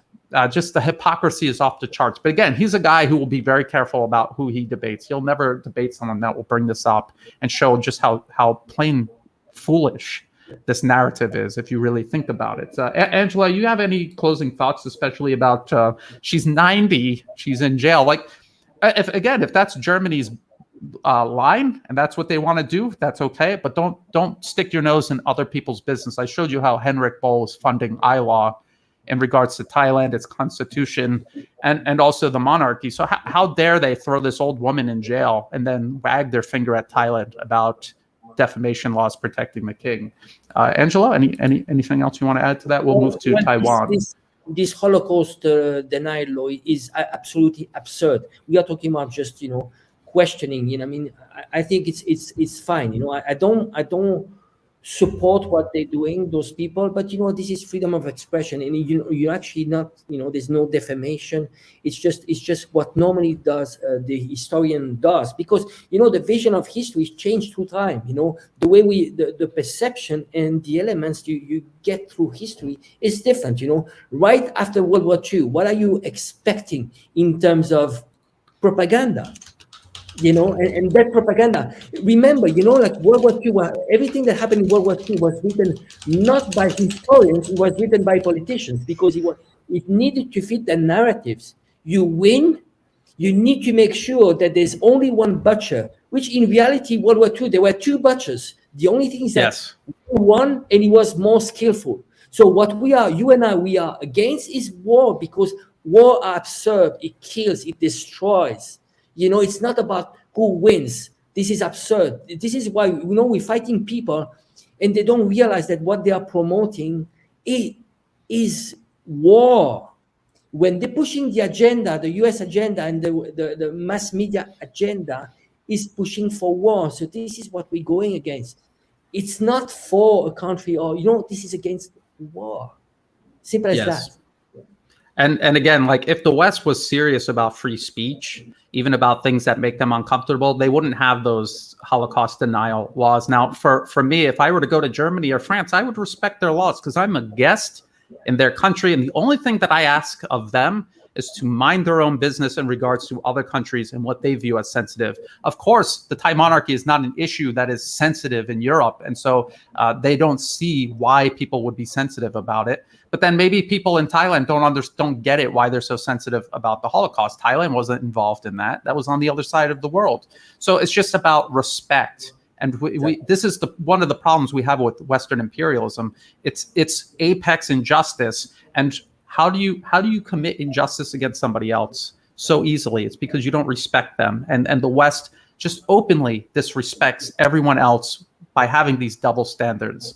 just the hypocrisy is off the charts. But again, he's a guy who will be very careful about who he debates. He'll never debate someone that will bring this up and show just how plain foolish this narrative is, if you really think about it. Angela, you have any closing thoughts, especially about she's 90, she's in jail? Like, if that's Germany's line and that's what they want to do, that's okay, but don't stick your nose in other people's business. I showed you how Henrik Boll is funding ILAW in regards to Thailand, its constitution, and also the monarchy. So how dare they throw this old woman in jail and then wag their finger at Thailand about defamation laws protecting the king? Angelo, anything else you want to add to that? We'll move to Taiwan. This Holocaust denial law is absolutely absurd. We are talking about just questioning. I mean, I think it's fine. I don't support what they're doing, those people, but this is freedom of expression, and you actually not, there's no defamation. It's just what normally does the historian does, because the vision of history changed through time. The way the perception and the elements you get through history is different. Right after World War II, what are you expecting in terms of propaganda? And that propaganda. Remember, like World War II, everything that happened in World War II was written not by historians, it was written by politicians, because it needed to fit the narratives. You win, you need to make sure that there's only one butcher, which in reality, World War II, there were two butchers. The only thing is that one, and he was more skillful. So what you and I, we are against is war, because war are absurd. It kills, it destroys. It's not about who wins. This is absurd. This is why, we're fighting people, and they don't realize that what they are promoting is war. When they're pushing the agenda, the US agenda and the mass media agenda is pushing for war. So this is what we're going against. It's not for a country, or, this is against war. Simple as that. And again, like, if the West was serious about free speech, even about things that make them uncomfortable, they wouldn't have those Holocaust denial laws. Now, for me, if I were to go to Germany or France, I would respect their laws, because I'm a guest in their country. And the only thing that I ask of them is to mind their own business in regards to other countries and what they view as sensitive. Of course, the Thai monarchy is not an issue that is sensitive in Europe. And so they don't see why people would be sensitive about it. But then maybe people in Thailand don't get it, why they're so sensitive about the Holocaust. Thailand wasn't involved in that. That was on the other side of the world. So it's just about respect. And this is one of the problems we have with Western imperialism. It's apex injustice. And how do you commit injustice against somebody else so easily? It's because you don't respect them. And the West just openly disrespects everyone else by having these double standards.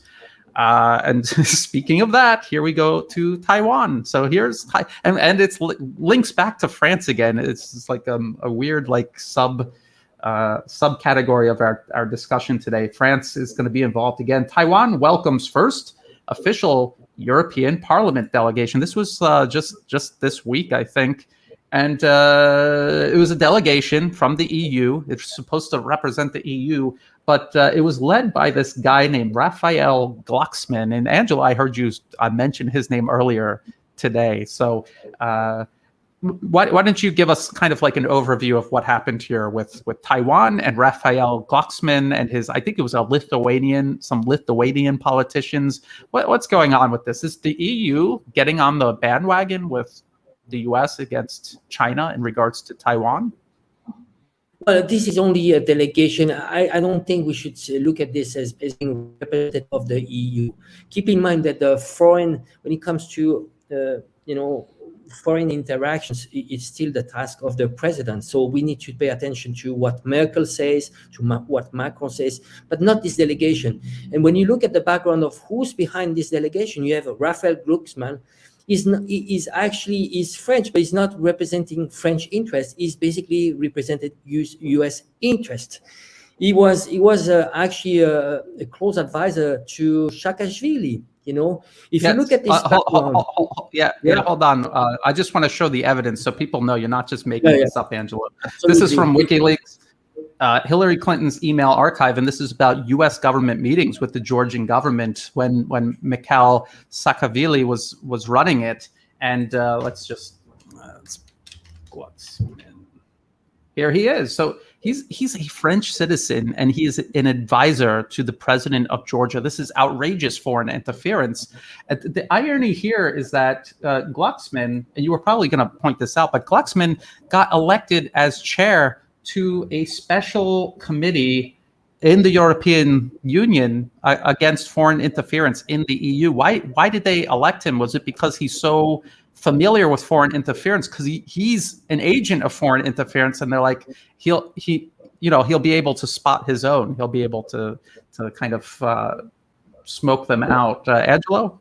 And speaking of that, here we go to Taiwan. So here's and it's links back to France again. It's just like a weird subcategory of our discussion today. France is going to be involved again. Taiwan welcomes first official European Parliament delegation. This was just this week, I think. And it was a delegation from the EU. It's supposed to represent the EU, but it was led by this guy named Raphael Glucksmann. And Angela, I heard you mention his name earlier today. So why don't you give us kind of like an overview of what happened here with Taiwan and Raphael Glucksmann and I think it was some Lithuanian politicians. What's going on with this? Is the EU getting on the bandwagon with the US against China in regards to Taiwan? Well, this is only a delegation. I don't think we should look at this as being representative of the EU. Keep in mind that when it comes to foreign interactions, it's still the task of the president. So we need to pay attention to what Merkel says, to what Macron says, but not this delegation. And when you look at the background of who's behind this delegation, you have Raphael Glucksmann. is French, but he's not representing French interests. He's basically represented U.S. interest. He was actually a close advisor to Saakashvili. You know, if you look at this background, hold on. I just want to show the evidence so people know you're not just making this up, Angelo. Absolutely. This is from WikiLeaks. Hillary Clinton's email archive, and this is about U.S. government meetings with the Georgian government when Mikhail Saakashvili was running it. And let's here he is. So he's a French citizen, and he is an advisor to the president of Georgia. This is outrageous foreign interference. The irony here is that Glucksmann, and you were probably going to point this out, but Glucksmann got elected as chair to a special committee in the European Union against foreign interference in the EU. Why did they elect him? Was it because he's so familiar with foreign interference? Because he's an agent of foreign interference, and they're like, he'll be able to spot his own. He'll be able to kind of smoke them out. Angelo?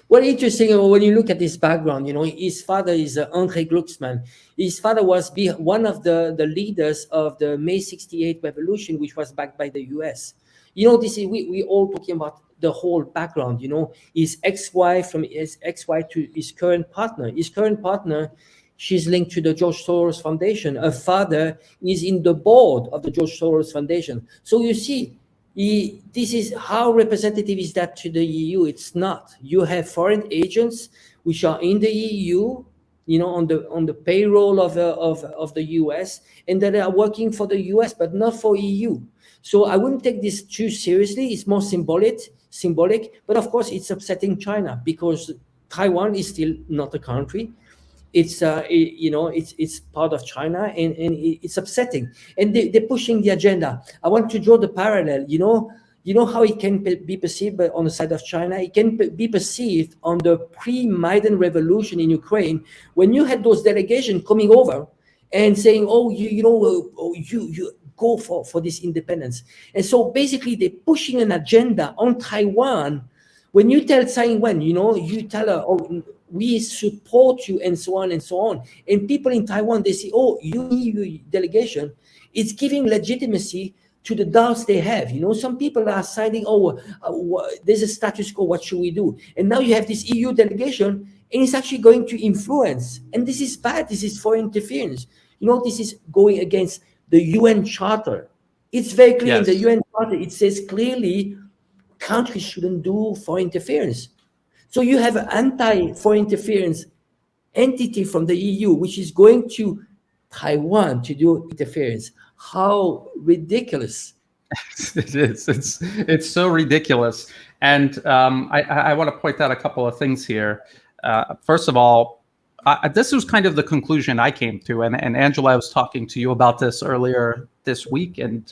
Well, interesting when you look at his background, you know, his father is André Glucksmann. His father was one of the leaders of the May 68 revolution, which was backed by the US. You know, this is we all talking about the whole background, you know, his ex-wife, from his ex-wife to his current partner. His current partner, she's linked to the George Soros Foundation. Her father is in the board of the George Soros Foundation. So you see, this is how representative is that to the EU? It's not. You have foreign agents which are in the EU, you know, on the payroll of the US, and that are working for the US but not for EU. So I wouldn't take this too seriously. It's more symbolic, but of course it's upsetting China because Taiwan is still not a country. It's it's part of China, and it's upsetting, and they're pushing the agenda. I want to draw the parallel. You know how it can be perceived on the side of China. It can be perceived on the pre-Maidan revolution in Ukraine, when you had those delegations coming over and saying, "Oh, you go for this independence." And so basically, they're pushing an agenda on Taiwan. When you tell Tsai Ing-wen, you tell her, "Oh, we support you," and so on and so on. And people in Taiwan, they say, "Oh, EU delegation," it's giving legitimacy to the doubts they have. Some people are citing, there's a status quo, what should we do? And now you have this EU delegation, and it's actually going to influence. And this is bad. This is foreign interference. This is going against the UN Charter. It's very clear in the UN Charter. It says clearly countries shouldn't do foreign interference. So you have an anti-foreign interference entity from the EU, which is going to Taiwan to do interference. How ridiculous. It is. It's so ridiculous. And I want to point out a couple of things here. First of all, this was kind of the conclusion I came to. And Angela, I was talking to you about this earlier this week. And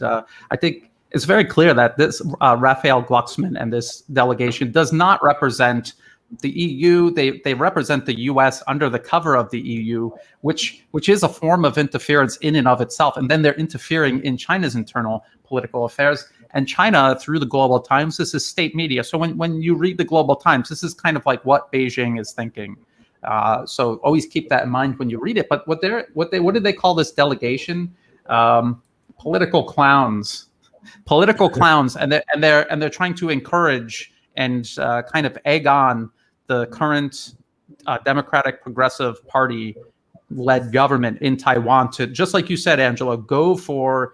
I think it's very clear that this Raphael Glucksmann and this delegation does not represent the EU. They represent the US under the cover of the EU, which is a form of interference in and of itself. And then they're interfering in China's internal political affairs. And China, through the Global Times, this is state media. So when you read the Global Times, this is kind of like what Beijing is thinking. So always keep that in mind when you read it. But what did they call this delegation? Political clowns. Political clowns, and they're trying to encourage and kind of egg on the current Democratic Progressive Party led government in Taiwan to, just like you said, Angelo, go for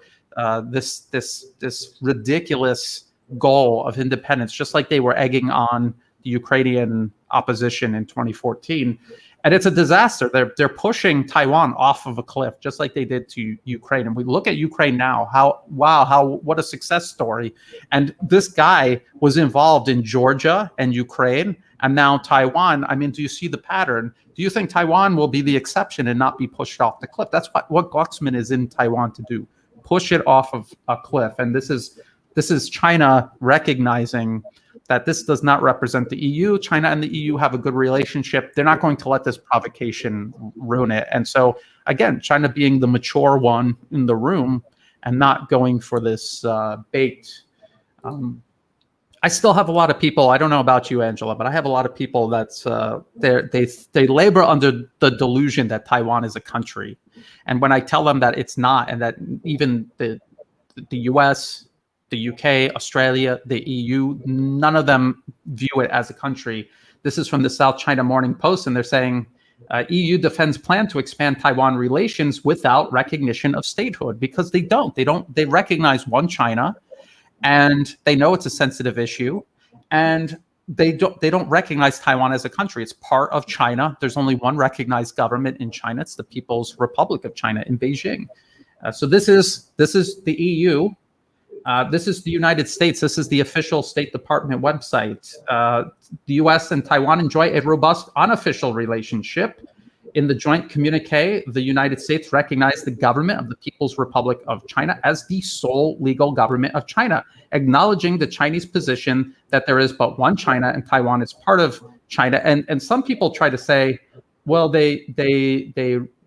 this ridiculous goal of independence, just like they were egging on the Ukrainian opposition in 2014. And it's a disaster. They're pushing Taiwan off of a cliff, just like they did to Ukraine. And we look at Ukraine now, what a success story. And this guy was involved in Georgia and Ukraine, and now Taiwan. I mean, do you see the pattern? Do you think Taiwan will be the exception and not be pushed off the cliff? That's what Glucksmann is in Taiwan to do, push it off of a cliff. And this is China recognizing that this does not represent the EU. China and the EU have a good relationship. They're not going to let this provocation ruin it. And so, again, China being the mature one in the room and not going for this bait. I still have a lot of people. I don't know about you, Angela, but I have a lot of people that's they labor under the delusion that Taiwan is a country, and when I tell them that it's not, and that even the U.S., the U.K., Australia, the EU, none of them view it as a country. This is from the South China Morning Post, and they're saying EU defends plan to expand Taiwan relations without recognition of statehood, because they don't. They recognize one China. And they know it's a sensitive issue, and they don't recognize Taiwan as a country. It's part of China. There's only one recognized government in China. It's the People's Republic of China in Beijing. So this is the EU. This is the United States. This is the official State Department website. The U.S. and Taiwan enjoy a robust unofficial relationship. In the joint communique, the United States recognized the government of the People's Republic of China as the sole legal government of China, acknowledging the Chinese position that there is but one China and Taiwan is part of China. And some people try to say, well, they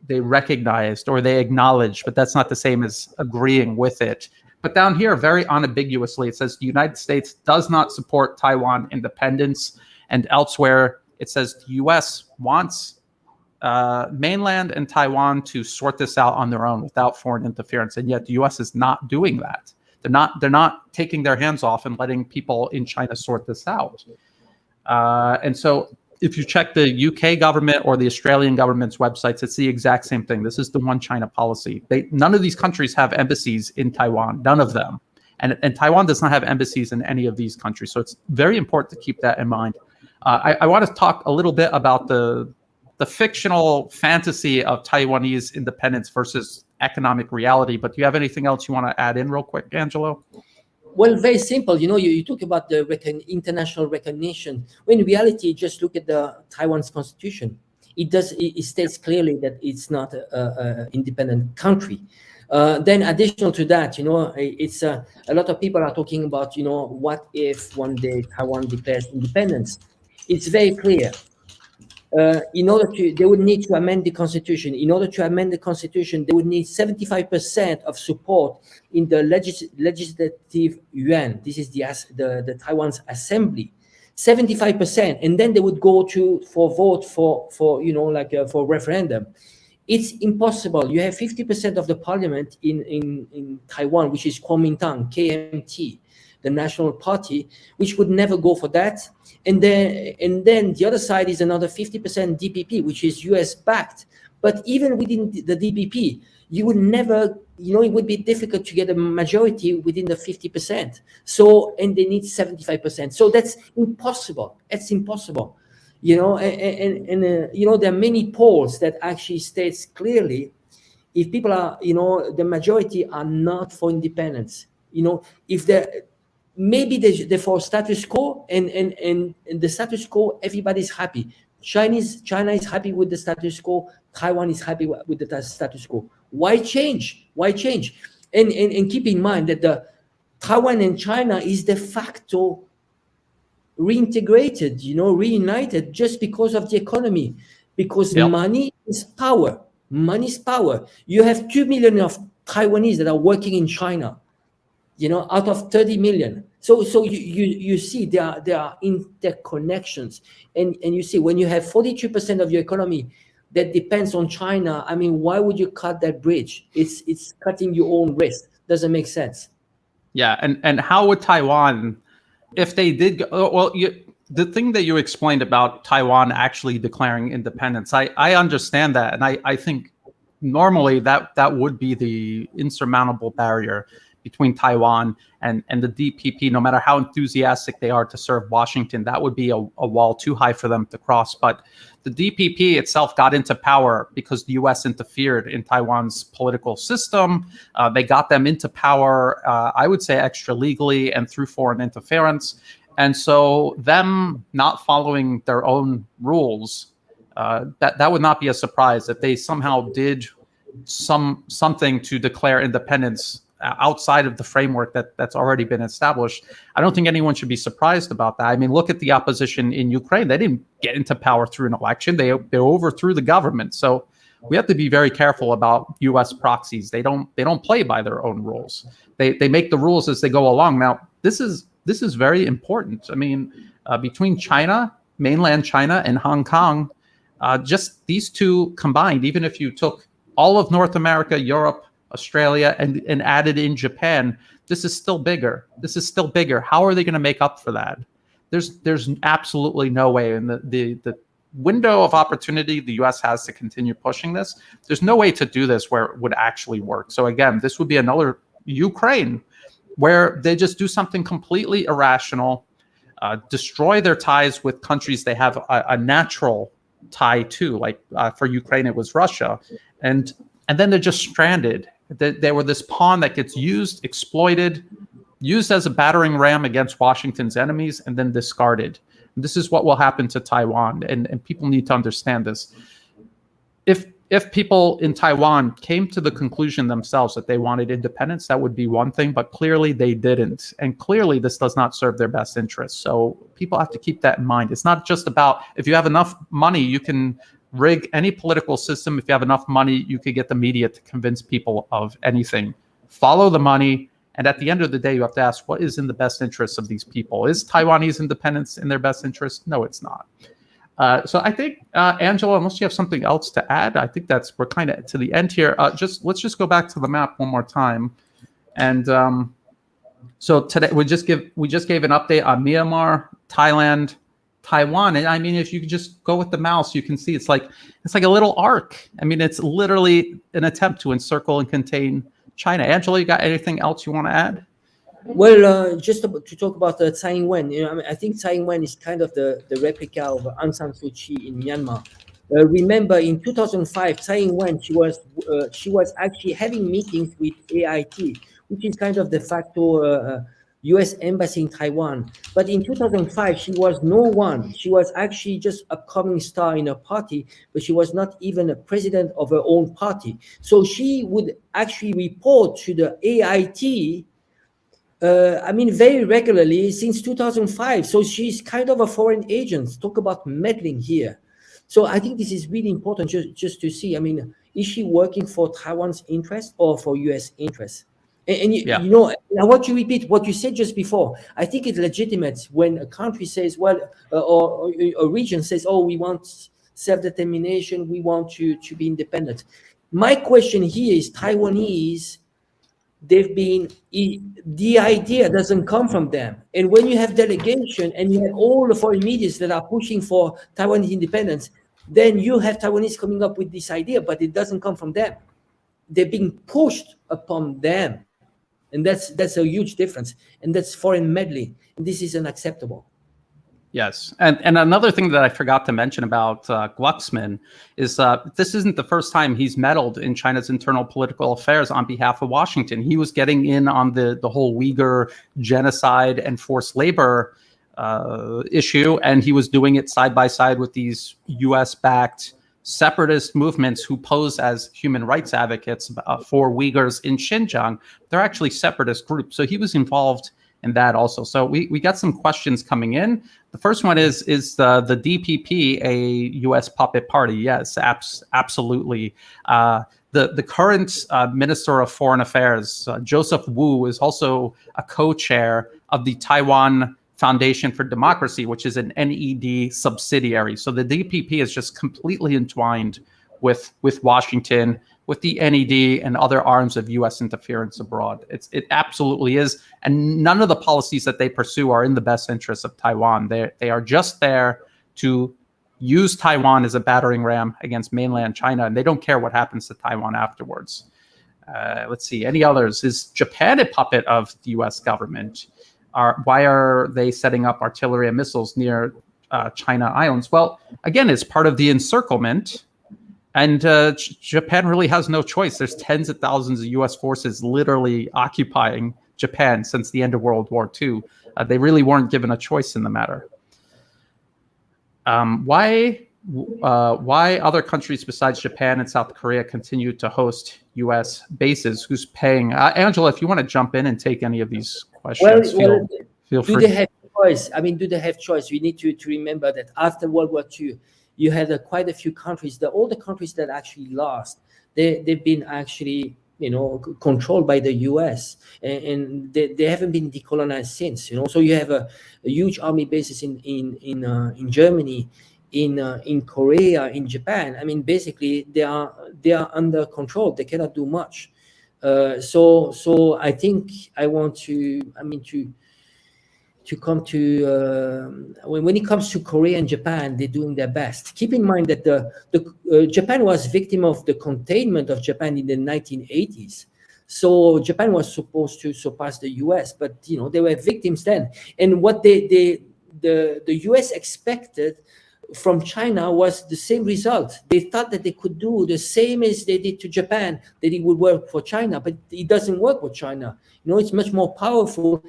recognized or they acknowledged, but that's not the same as agreeing with it. But down here, very unambiguously, it says the United States does not support Taiwan independence, and elsewhere it says the U.S. wants mainland and Taiwan to sort this out on their own without foreign interference, and yet the U.S. is not doing that. They're not taking their hands off and letting people in China sort this out. And so, if you check the UK government or the Australian government's websites, it's the exact same thing. This is the one China policy. None of these countries have embassies in Taiwan. None of them, and Taiwan does not have embassies in any of these countries. So it's very important to keep that in mind. I want to talk a little bit about the fictional fantasy of Taiwanese independence versus economic reality. But do you have anything else you want to add in real quick, Angelo? Well, very simple. You talk about the international recognition. When in reality, just look at the Taiwan's constitution. It states clearly that it's not an independent country. Then additional to that, it's a lot of people are talking about, what if one day Taiwan declares independence? It's very clear. They would need to amend the constitution. In order to amend the constitution, they would need 75% of support in the legislative yuan. This is the Taiwan's assembly, 75%, and then they would go vote for referendum. It's impossible. You have 50% of the parliament in Taiwan, which is Kuomintang, KMT, the National Party, which would never go for that. And then the other side is another 50% DPP, which is US backed. But even within the DPP, you would never, it would be difficult to get a majority within the 50%. So, and they need 75%. So that's impossible. It's impossible. There are many polls that actually states clearly, if people are, the majority are not for independence, if maybe they're for status quo, and the status quo, everybody's happy. China is happy with the status quo. Taiwan is happy with the status quo. Why change? And keep in mind that the Taiwan and China is de facto reintegrated, reunited just because of the economy, because money is power. Money is power. You have 2 million of Taiwanese that are working in China, out of 30 million. So you see there are interconnections, and you see when you have 42% of your economy that depends on China, I mean, why would you cut that bridge? It's cutting your own wrist. Doesn't make sense. Yeah, and how would Taiwan, if they did go, the thing that you explained about Taiwan actually declaring independence, I understand that, and I think normally that would be the insurmountable barrier between Taiwan and the DPP. No matter how enthusiastic they are to serve Washington, that would be a wall too high for them to cross. But the DPP itself got into power because the U.S. interfered in Taiwan's political system. They got them into power, I would say, extra legally and through foreign interference. And so them not following their own rules, that would not be a surprise if they somehow did something to declare independence outside of the framework that's already been established. I don't think anyone should be surprised about that. I mean, look at the opposition in Ukraine. They didn't get into power through an election. They overthrew the government. So we have to be very careful about U.S. proxies. They don't play by their own rules. They make the rules as they go along. Now, this is this is very important. I mean, between China, mainland China, and Hong Kong, just these two combined, even if you took all of North America, Europe, Australia, and added in Japan, this is still bigger. This is still bigger. How are they going to make up for that? There's absolutely no way. And the window of opportunity the U.S. has to continue pushing this, there's no way to do this where it would actually work. So again, this would be another Ukraine where they just do something completely irrational, destroy their ties with countries they have a natural tie to. Like for Ukraine, it was Russia. And then they're just stranded. They were this pawn that gets used, exploited, used as a battering ram against Washington's enemies, and then discarded. This is what will happen to Taiwan, and people need to understand this. If people in Taiwan came to the conclusion themselves that they wanted independence, that would be one thing, but clearly they didn't. And clearly this does not serve their best interests. So people have to keep that in mind. It's not just about, if you have enough money, you can rig any political system. If you have enough money, you could get the media to convince people of anything. Follow the money. And at the end of the day, you have to ask, what is in the best interests of these people? Is Taiwanese independence in their best interest? No, it's not. So I think, Angelo, unless you have something else to add, I think we're kind of to the end here. Let's just go back to the map one more time. And so today we just gave an update on Myanmar, Thailand, Taiwan. And I mean, if you could just go with the mouse, you can see it's like a little arc. I mean, it's literally an attempt to encircle and contain China. Angelo, you got anything else you want to add? Well, just to talk about Tsai Ing-wen, I think Tsai Ing-wen is kind of the replica of Aung San Suu Kyi in Myanmar. Remember, in 2005, Tsai Ing-wen, she was actually having meetings with AIT, which is kind of de facto U.S. embassy in Taiwan. But in 2005, she was no one. She was actually just a upcoming star in a party, but she was not even a president of her own party. So she would actually report to the AIT, very regularly since 2005. So she's kind of a foreign agent. Talk about meddling here. So I think this is really important just to see. I mean, is she working for Taiwan's interest or for U.S. interests? And you know, I want to repeat what you said just before. I think it's legitimate when a country says, well, or a region says, oh, we want self-determination, we want to be independent. My question here is Taiwanese, the idea doesn't come from them. And when you have delegation and you have all the foreign medias that are pushing for Taiwanese independence, then you have Taiwanese coming up with this idea, but it doesn't come from them. They're being pushed upon them. And that's a huge difference. And that's foreign meddling. And this is unacceptable. Yes. And another thing that I forgot to mention about Glucksmann is this isn't the first time he's meddled in China's internal political affairs on behalf of Washington. He was getting in on the whole Uyghur genocide and forced labor issue, and he was doing it side by side with these U.S.-backed separatist movements who pose as human rights advocates for Uyghurs in Xinjiang. They're actually separatist groups. So he was involved in that also. So we got some questions coming in. The first one is the DPP a U.S. puppet party? Yes, absolutely. The current Minister of Foreign Affairs, Joseph Wu, is also a co-chair of the Taiwan Foundation for Democracy, which is an NED subsidiary. So the DPP is just completely entwined with Washington, with the NED and other arms of U.S. interference abroad. It absolutely is. And none of the policies that they pursue are in the best interests of Taiwan. They are just there to use Taiwan as a battering ram against mainland China, and they don't care what happens to Taiwan afterwards. Let's see, any others? Is Japan a puppet of the U.S. government? Why are they setting up artillery and missiles near China Islands? Well, again, it's part of the encirclement. And Japan really has no choice. There's tens of thousands of U.S. forces literally occupying Japan since the end of World War II. They really weren't given a choice in the matter. Why other countries besides Japan and South Korea continue to host U.S. bases? Who's paying? Angela, if you want to jump in and take any of these questions, feel free. Do they have choice? I mean, do they have choice? We need to remember that after World War II, you had quite a few countries. All the countries that actually lost, they've been actually controlled by the US, and they haven't been decolonized since. So you have a huge army bases in Germany, in Korea, in Japan. I mean, basically they are under control. They cannot do much. So I think I want to come to when it comes to Korea and Japan, they're doing their best. Keep in mind that the Japan was victim of the containment of Japan in the 1980s. So Japan was supposed to surpass the US, but they were victims then. And what the US expected from China was the same result. They thought that they could do the same as they did to Japan, that it would work for China, but it doesn't work with China. It's much more powerful.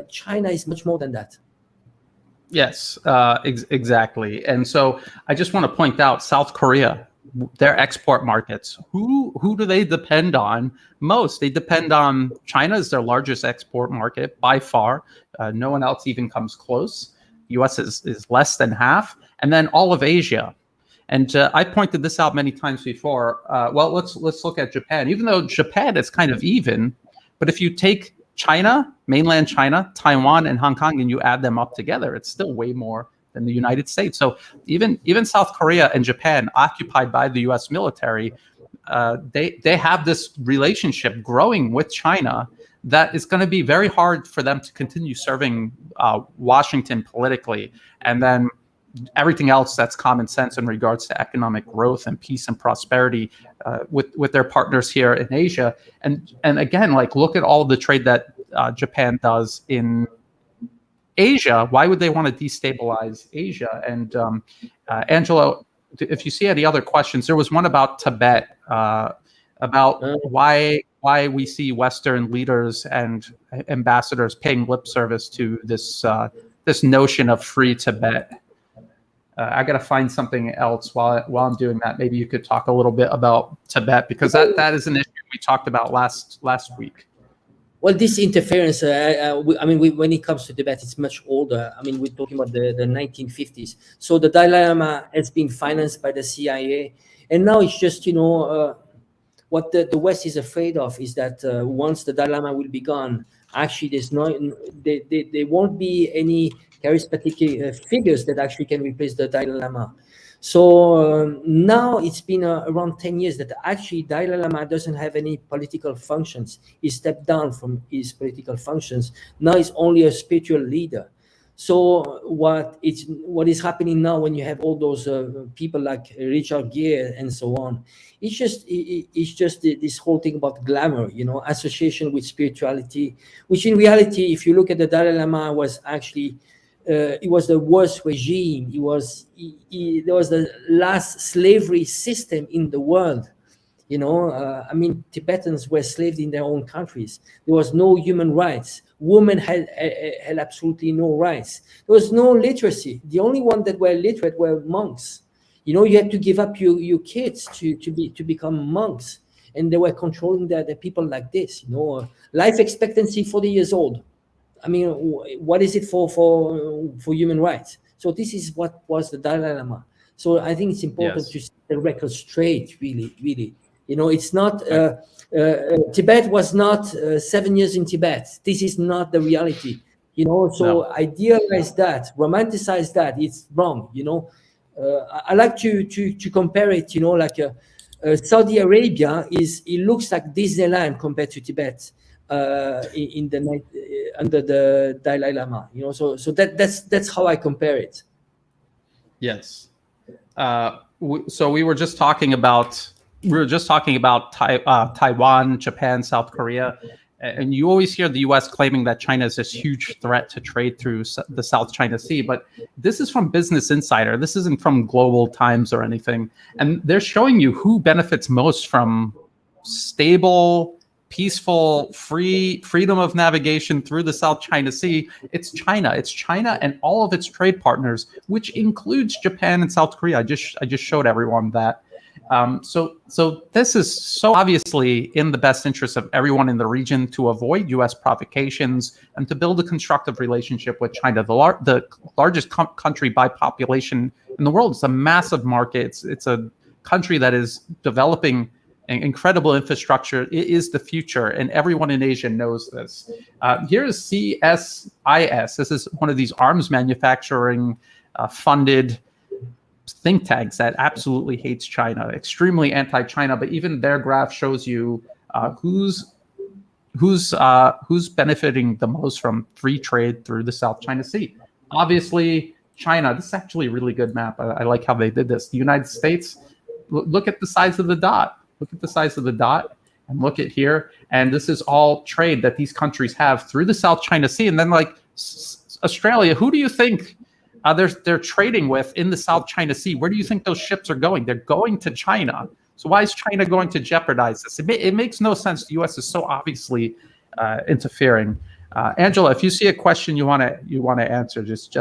China is much more than that. Yes, exactly. And so I just want to point out South Korea, their export markets. Who do they depend on most? They depend on China as their largest export market by far. No one else even comes close. U.S. is less than half, and then all of Asia. And I pointed this out many times before. Well, let's look at Japan. Even though Japan is kind of even, but if you take China, mainland China, Taiwan, and Hong Kong, and you add them up together, it's still way more than the United States. So even South Korea and Japan, occupied by the U.S. military, they have this relationship growing with China that is going to be very hard for them to continue serving Washington politically. And then everything else that's common sense in regards to economic growth and peace and prosperity with their partners here in Asia. And again, look at all the trade that Japan does in Asia. Why would they want to destabilize Asia? And Angelo, if you see any other questions, there was one about Tibet, about why we see Western leaders and ambassadors paying lip service to this notion of free Tibet. I got to find something else while I'm doing that. Maybe you could talk a little bit about Tibet, because that is an issue we talked about last week. Well, this interference, when it comes to Tibet, it's much older. We're talking about the 1950s. So the Dalai Lama has been financed by the CIA, and now it's just what the West is afraid of is that once the Dalai Lama will be gone, actually there won't be any charismatic figures that actually can replace the Dalai Lama. So now it's been around 10 years that actually Dalai Lama doesn't have any political functions. He stepped down from his political functions. Now he's only a spiritual leader. So what is happening now when you have all those people like Richard Gere and so on, it's just this whole thing about glamour, association with spirituality, which in reality, if you look at the Dalai Lama, was actually it was the worst regime. There was the last slavery system in the world. Tibetans were slaved in their own countries. There was no human rights. Women had absolutely no rights. There was no literacy. The only one that were literate were monks. You had to give up your kids to become monks, and they were controlling the people like this. Life expectancy 40 years old. What is it for human rights? So this is what was the Dalai Lama. So I think it's important to set the record straight. Really. It's not Tibet was not 7 years in Tibet. This is not the reality. So idealize that, romanticize that. It's wrong. I like to compare it. Saudi Arabia it looks like Disneyland compared to Tibet. In the night under the Dalai Lama, so that's how I compare it. Yes. So we were just talking about Taiwan, Japan, South Korea, and you always hear the U.S. claiming that China is this huge threat to trade through the South China Sea, but this is from Business Insider. This isn't from Global Times or anything, and they're showing you who benefits most from stable, peaceful, freedom of navigation through the South China Sea. It's China. It's China and all of its trade partners, which includes Japan and South Korea. I just showed everyone that. So this is so obviously in the best interest of everyone in the region to avoid U.S. provocations and to build a constructive relationship with China, the largest country by population in the world. It's a massive market. It's a country that is developing an incredible infrastructure. It is the future, and everyone in Asia knows this. Here is CSIS. This is one of these arms manufacturing funded think tanks that absolutely hates China, extremely anti-China. But even their graph shows you who's benefiting the most from free trade through the South China Sea. Obviously, China. This is actually a really good map. I like how they did this. The United States. Look at the size of the dot. Look at the size of the dot, and look at here. And this is all trade that these countries have through the South China Sea. And then, like Australia, who do you think they're trading with in the South China Sea? Where do you think those ships are going? They're going to China. So why is China going to jeopardize this? It makes no sense. The U.S. is so obviously interfering. Angela, if you see a question you want to answer, just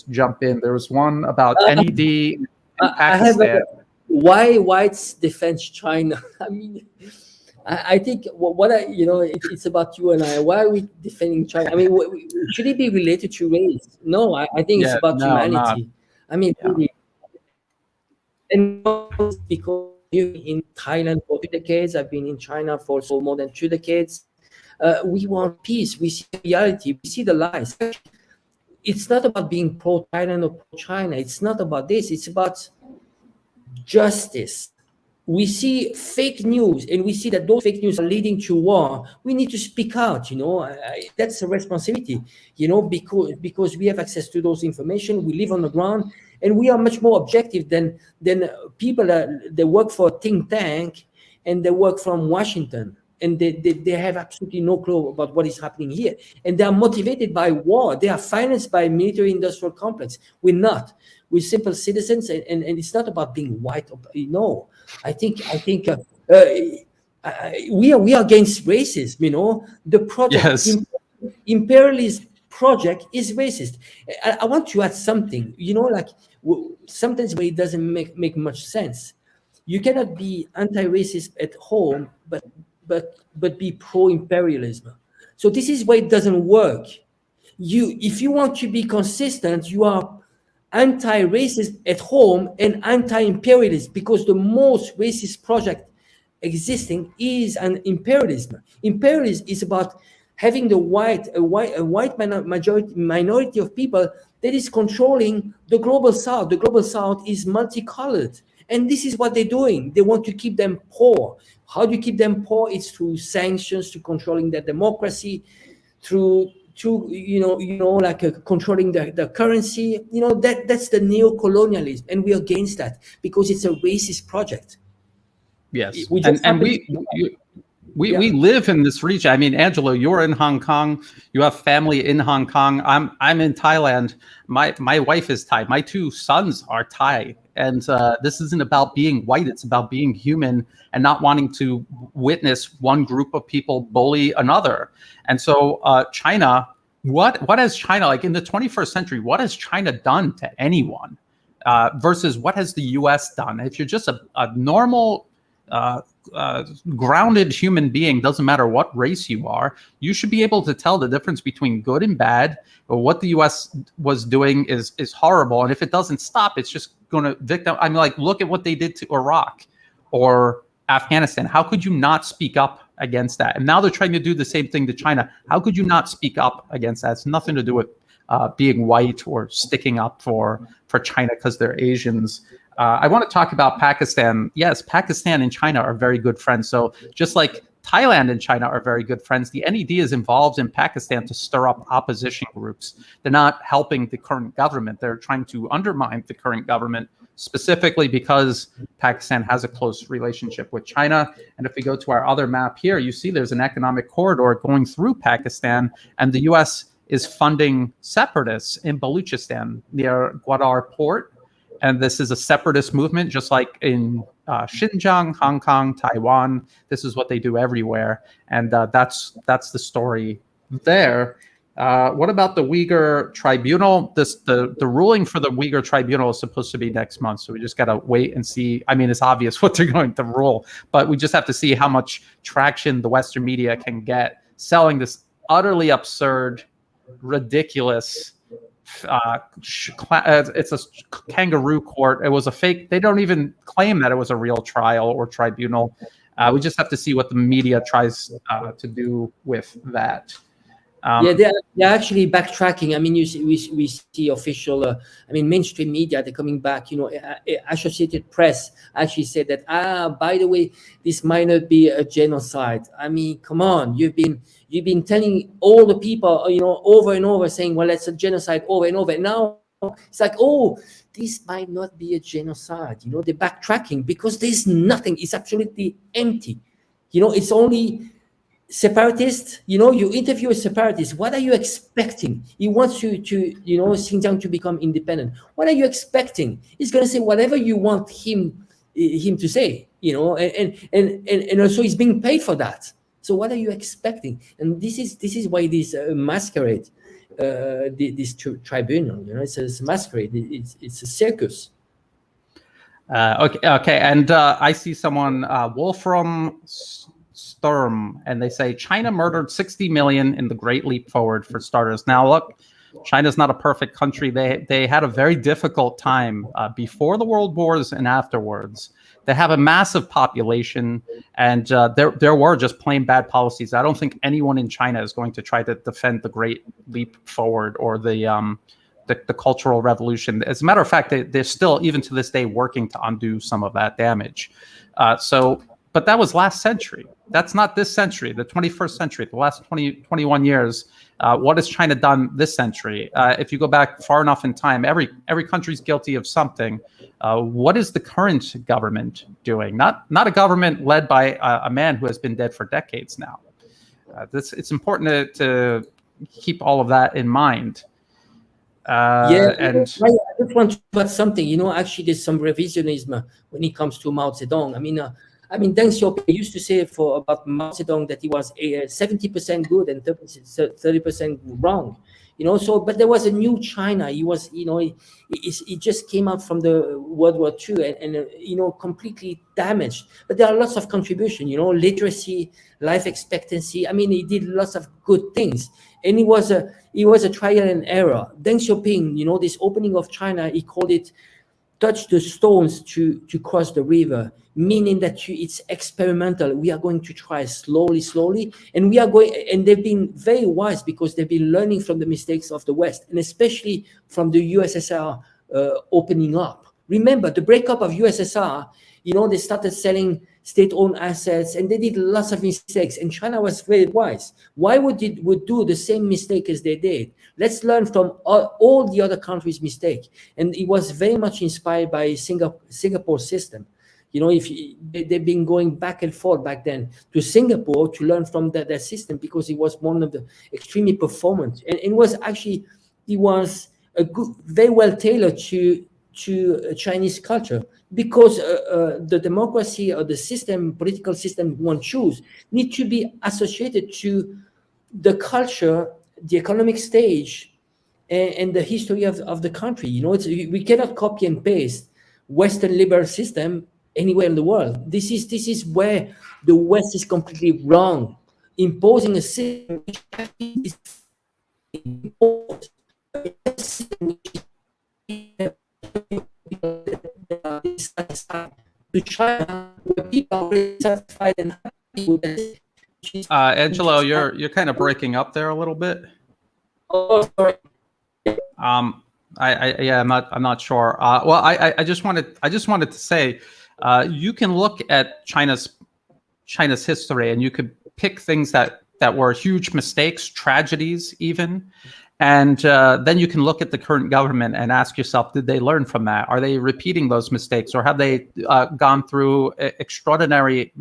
jump in. There was one about NED in Pakistan. Why whites defend China? I mean, I think it's about you and I. Why are we defending China? I mean, should it be related to race? No, I think it's about humanity. I mean, really. And because in Thailand for 2 decades, I've been in China for more than 2 decades. We want peace. We see reality. We see the lies. It's not about being pro-Thailand or pro-China. It's not about this. It's about justice. We see fake news, and we see that those fake news are leading to war. We need to speak out. That's a responsibility. Because we have access to those information. We live on the ground, and we are much more objective than people that work for a think tank and they work from Washington, and they have absolutely no clue about what is happening here. And they are motivated by war. They are financed by military-industrial complex. We're not. We're simple citizens, and it's not about being white. No, I think we are against racism. The project, yes. Imperialist project is racist. I want to add something. Sometimes where it doesn't make much sense. You cannot be anti-racist at home, but be pro-imperialism. So this is why it doesn't work. If you want to be consistent, you are anti-racist at home and anti-imperialist, because the most racist project existing is an imperialism. Imperialism is about having a white minority of people that is controlling the global South. The global South is multicolored, and this is what they're doing. They want to keep them poor. How do you keep them poor? It's through sanctions, to controlling their democracy, through controlling the currency. That's the neo-colonialism, and we're against that because it's a racist project. Yes, we live in this region. I mean, Angelo, you're in Hong Kong. You have family in Hong Kong. I'm in Thailand. My wife is Thai. My 2 sons are Thai. And this isn't about being white. It's about being human and not wanting to witness one group of people bully another. And so China, what has China, like in the 21st century, what has China done to anyone versus what has the U.S. done? If you're just a normal, grounded human being, doesn't matter what race you are, you should be able to tell the difference between good and bad. But what the U.S. was doing is horrible. And if it doesn't stop, it's just going to victim. I mean, like, look at what they did to Iraq or Afghanistan. How could you not speak up against that? And now they're trying to do the same thing to China. How could you not speak up against that? It's nothing to do with being white or sticking up for China because they're Asians. I want to talk about Pakistan. Yes, Pakistan and China are very good friends. So just like Thailand and China are very good friends, the NED is involved in Pakistan to stir up opposition groups. They're not helping the current government. They're trying to undermine the current government, specifically because Pakistan has a close relationship with China. And if we go to our other map here, you see there's an economic corridor going through Pakistan, and the U.S. is funding separatists in Baluchistan near Gwadar port. And this is a separatist movement, just like in Xinjiang, Hong Kong, Taiwan. This is what they do everywhere. And that's the story there. What about the Uyghur Tribunal? The ruling for the Uyghur Tribunal is supposed to be next month. So we just got to wait and see. I mean, it's obvious what they're going to rule, but we just have to see how much traction the Western media can get selling this utterly absurd, ridiculous it's a kangaroo court. It was a fake. They don't even claim that it was a real trial or tribunal. We just have to see what the media tries to do with that. Yeah, they're actually backtracking. I mean, we see official, I mean, mainstream media, they're coming back. You know, Associated Press actually said that, by the way, this might not be a genocide. I mean, come on, you've been telling all the people, you know, over and over, saying, well, it's a genocide over and over. And now it's like, oh, this might not be a genocide. You know, they're backtracking because there's nothing. It's absolutely empty. You know, it's only separatists. You know, you interview a separatist. What are you expecting? He wants you to, you know, Xinjiang to become independent. What are you expecting? He's going to say whatever you want him to say, you know, and also he's being paid for that. So what are you expecting? And this is why this masquerade, this tribunal, you know, it's a masquerade. It's a circus. Okay. And I see someone, Wolfram Sturm, and they say China murdered 60 million in the Great Leap Forward, for starters. Now, look, China's not a perfect country. They had a very difficult time before the world wars and afterwards. They have a massive population, and there were just plain bad policies. I don't think anyone in China is going to try to defend the Great Leap Forward or the Cultural Revolution. As a matter of fact, they're still, even to this day, working to undo some of that damage. But that was last century. That's not this century, the 21st century, the last 21 years. What has China done this century? If you go back far enough in time, every country's guilty of something. What is the current government doing? Not a government led by a man who has been dead for decades now. It's important to keep all of that in mind. And I just want to add something. You know, actually, there's some revisionism when it comes to Mao Zedong. I mean, Deng Xiaoping used to say about Mao Zedong that he was 70% good and 30% wrong. You know, so, but there was a new China. He was, you know, he just came out from the World War II and you know, completely damaged. But there are lots of contribution, you know, literacy, life expectancy. I mean, he did lots of good things. And he was a trial and error. Deng Xiaoping, you know, this opening of China, he called it touch the stones to cross the river, meaning that it's experimental. We are going to try slowly, and they've been very wise because they've been learning from the mistakes of the West, and especially from the USSR opening up. Remember, the breakup of USSR, you know, they started selling state-owned assets, and they did lots of mistakes, and China was very wise. Why would do the same mistake as they did? Let's learn from all the other countries' mistake. And it was very much inspired by Singapore system. You know, they've been going back and forth back then to Singapore to learn from their system, because it was one of the extremely performant, and it was a good, very well tailored to Chinese culture, because the democracy or the system, political system one choose, need to be associated to the culture, the economic stage, and the history of the country. You know, we cannot copy and paste Western liberal system anywhere in the world. This is where the West is completely wrong, imposing a system which is imposed. To China, where people are already satisfied and happy with it. Angelo, you're kind of breaking up there a little bit. Oh, sorry. I'm not sure. Well, I just wanted to say, you can look at China's history, and you could pick things that were huge mistakes, tragedies even. And then you can look at the current government and ask yourself, did they learn from that? Are they repeating those mistakes, or have they gone through extraordinary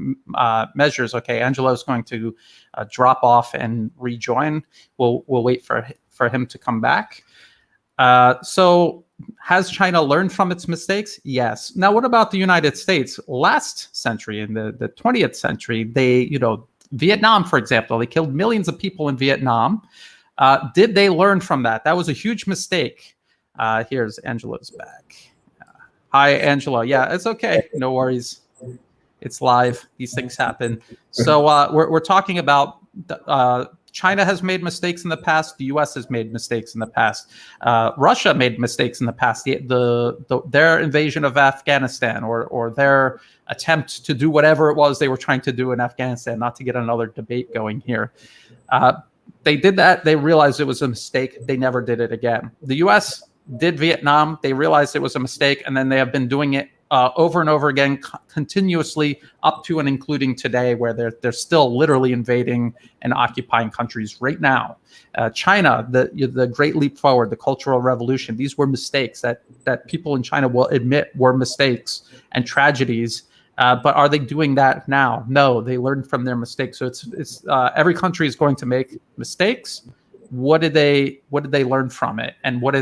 measures? Okay, Angelo's going to drop off and rejoin. We'll wait for him to come back. So has China learned from its mistakes? Yes. Now, what about the United States? Last century, in the 20th century, Vietnam, for example, they killed millions of people in Vietnam. Did they learn from that? That was a huge mistake. Here's Angelo's back. Hi, Angelo. Yeah, it's okay. No worries. It's live. These things happen. So we're talking about China has made mistakes in the past. The U.S. has made mistakes in the past. Russia made mistakes in the past. Their invasion of Afghanistan or their attempt to do whatever it was they were trying to do in Afghanistan, not to get another debate going here. They did that. They realized it was a mistake. They never did it again. The U.S. did Vietnam. They realized it was a mistake, and then they have been doing it over and over again, continuously, up to and including today, where they're still literally invading and occupying countries right now. China, the Great Leap Forward, the Cultural Revolution, these were mistakes that people in China will admit were mistakes and tragedies. But are they doing that now? No, they learned from their mistakes. So it's every country is going to make mistakes. What did they learn from it, and what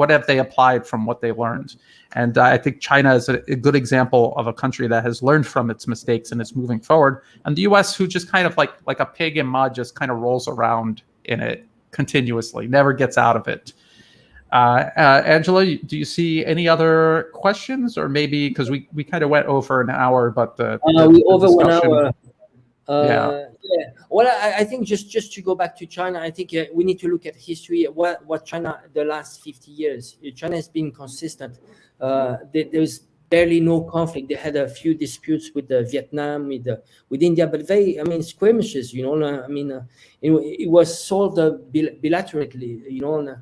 have they applied from what they learned? And I think China is a good example of a country that has learned from its mistakes and is moving forward. And the U.S., who just kind of like a pig in mud, just kind of rolls around in it continuously, never gets out of it. Angelo, do you see any other questions, or maybe because we kind of went over an hour, but we over 1 hour. Yeah. Well, I think just to go back to China, I think we need to look at history. What China the last 50 years, China has been consistent. There's barely no conflict. They had a few disputes with Vietnam, with India, but skirmishes. It was solved bilaterally.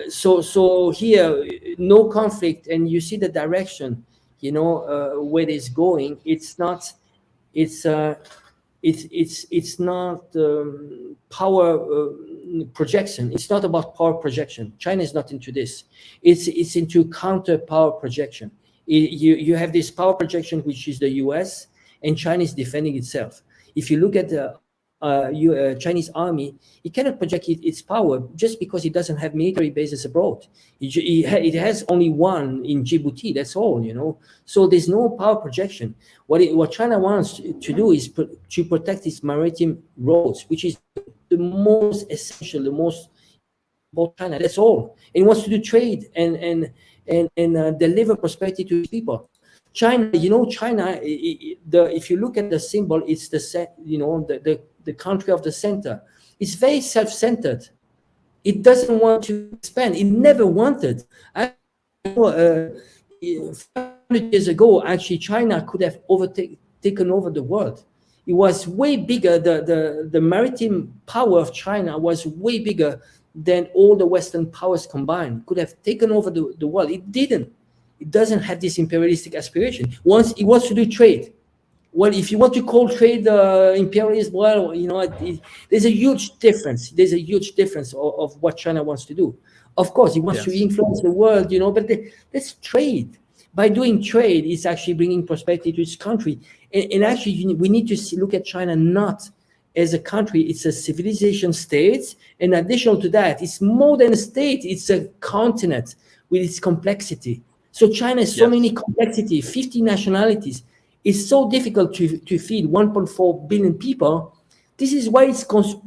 So here, no conflict, and you see the direction. Where it's going. It's not power projection. It's not about power projection. China is not into this. It's into counter power projection. You have this power projection, which is the US, and China is defending itself. If you look at the Chinese army, it cannot project its power just because it doesn't have military bases abroad. It has only one in Djibouti, that's all, So there's no power projection. What China wants to do is to protect its maritime roads, which is the most essential, the most important China, that's all. It wants to do trade and deliver prosperity to its people. China, if you look at the symbol, it's the country of the center. It's very self-centered. It doesn't want to expand. It never wanted. 500 years ago, actually, China could have taken over the world. It was way bigger. The maritime power of China was way bigger than all the Western powers combined. Could have taken over the world. It didn't. It doesn't have this imperialistic aspiration. Once it wants to do trade. Well, if you want to call trade imperialism, well, there's a huge difference. There's a huge difference of what China wants to do. Of course, it wants to influence the world, but that's trade. By doing trade, it's actually bringing prosperity to its country. And actually, we need to look at China not as a country. It's a civilization state. And additional to that, it's more than a state. It's a continent with its complexity. So China has so many complexity, 50 nationalities. It's so difficult to feed 1.4 billion people. This is why it's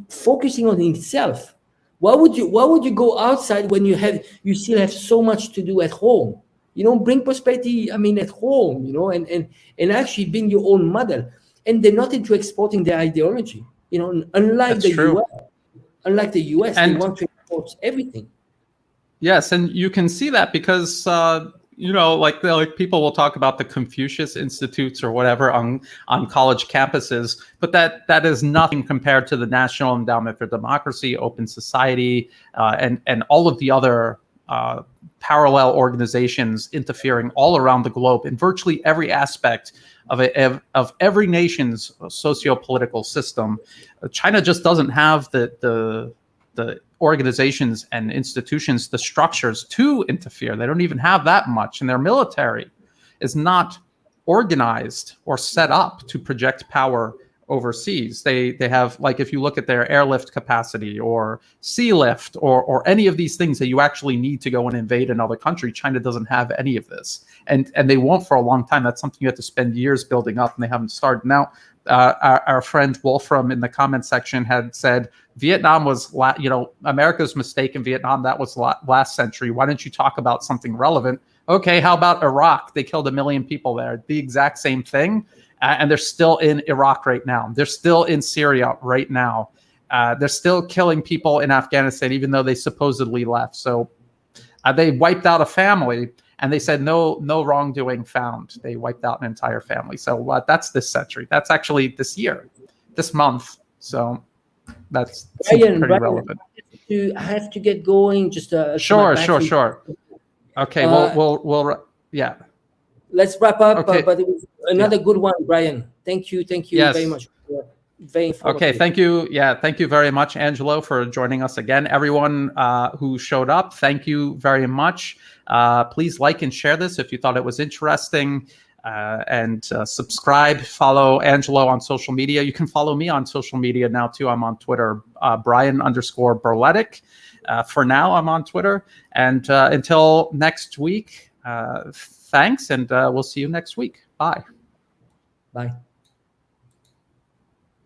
focusing on itself. Why would you go outside when you still have so much to do at home? Bring prosperity, at home, and actually bring your own model. And they're not into exporting their ideology. Unlike the US, they want to export everything. Yes, and you can see that because like people will talk about the Confucius Institutes or whatever on college campuses, but that is nothing compared to the National Endowment for Democracy, Open Society, and all of the other parallel organizations interfering all around the globe in virtually every aspect of every nation's socio-political system. China just doesn't have the organizations and institutions, the structures to interfere. They don't even have that much, and their military is not organized or set up to project power overseas. They have, like, if you look at their airlift capacity or sea lift or any of these things that you actually need to go and invade another country, China doesn't have any of this, and they won't for a long time. That's something you have to spend years building up, and they haven't started. Now, our friend Wolfram in the comment section had said Vietnam was, America's mistake in Vietnam. That was last century. Why don't you talk about something relevant? Okay, how about Iraq? They killed 1 million people there. The exact same thing. And they're still in Iraq right now. They're still in Syria right now. they're still killing people in Afghanistan, even though they supposedly left. So they wiped out a family, and they said no wrongdoing found. They wiped out an entire family. So that's this century. That's actually this year, this month. So that's pretty relevant. I have to get going. Just sure. Okay, we'll yeah. Let's wrap up. Okay. But it was another good one, Brian. Thank you Yes. very much. Very informative. Okay, thank you. Yeah, thank you very much, Angelo, for joining us again. Everyone who showed up, thank you very much. Please like and share this if you thought it was interesting, and subscribe, follow Angelo on social media. You can follow me on social media now too. I'm on Twitter, Brian_Berletic. For now, I'm on Twitter. And until next week, thanks, and we'll see you next week. Bye. Bye.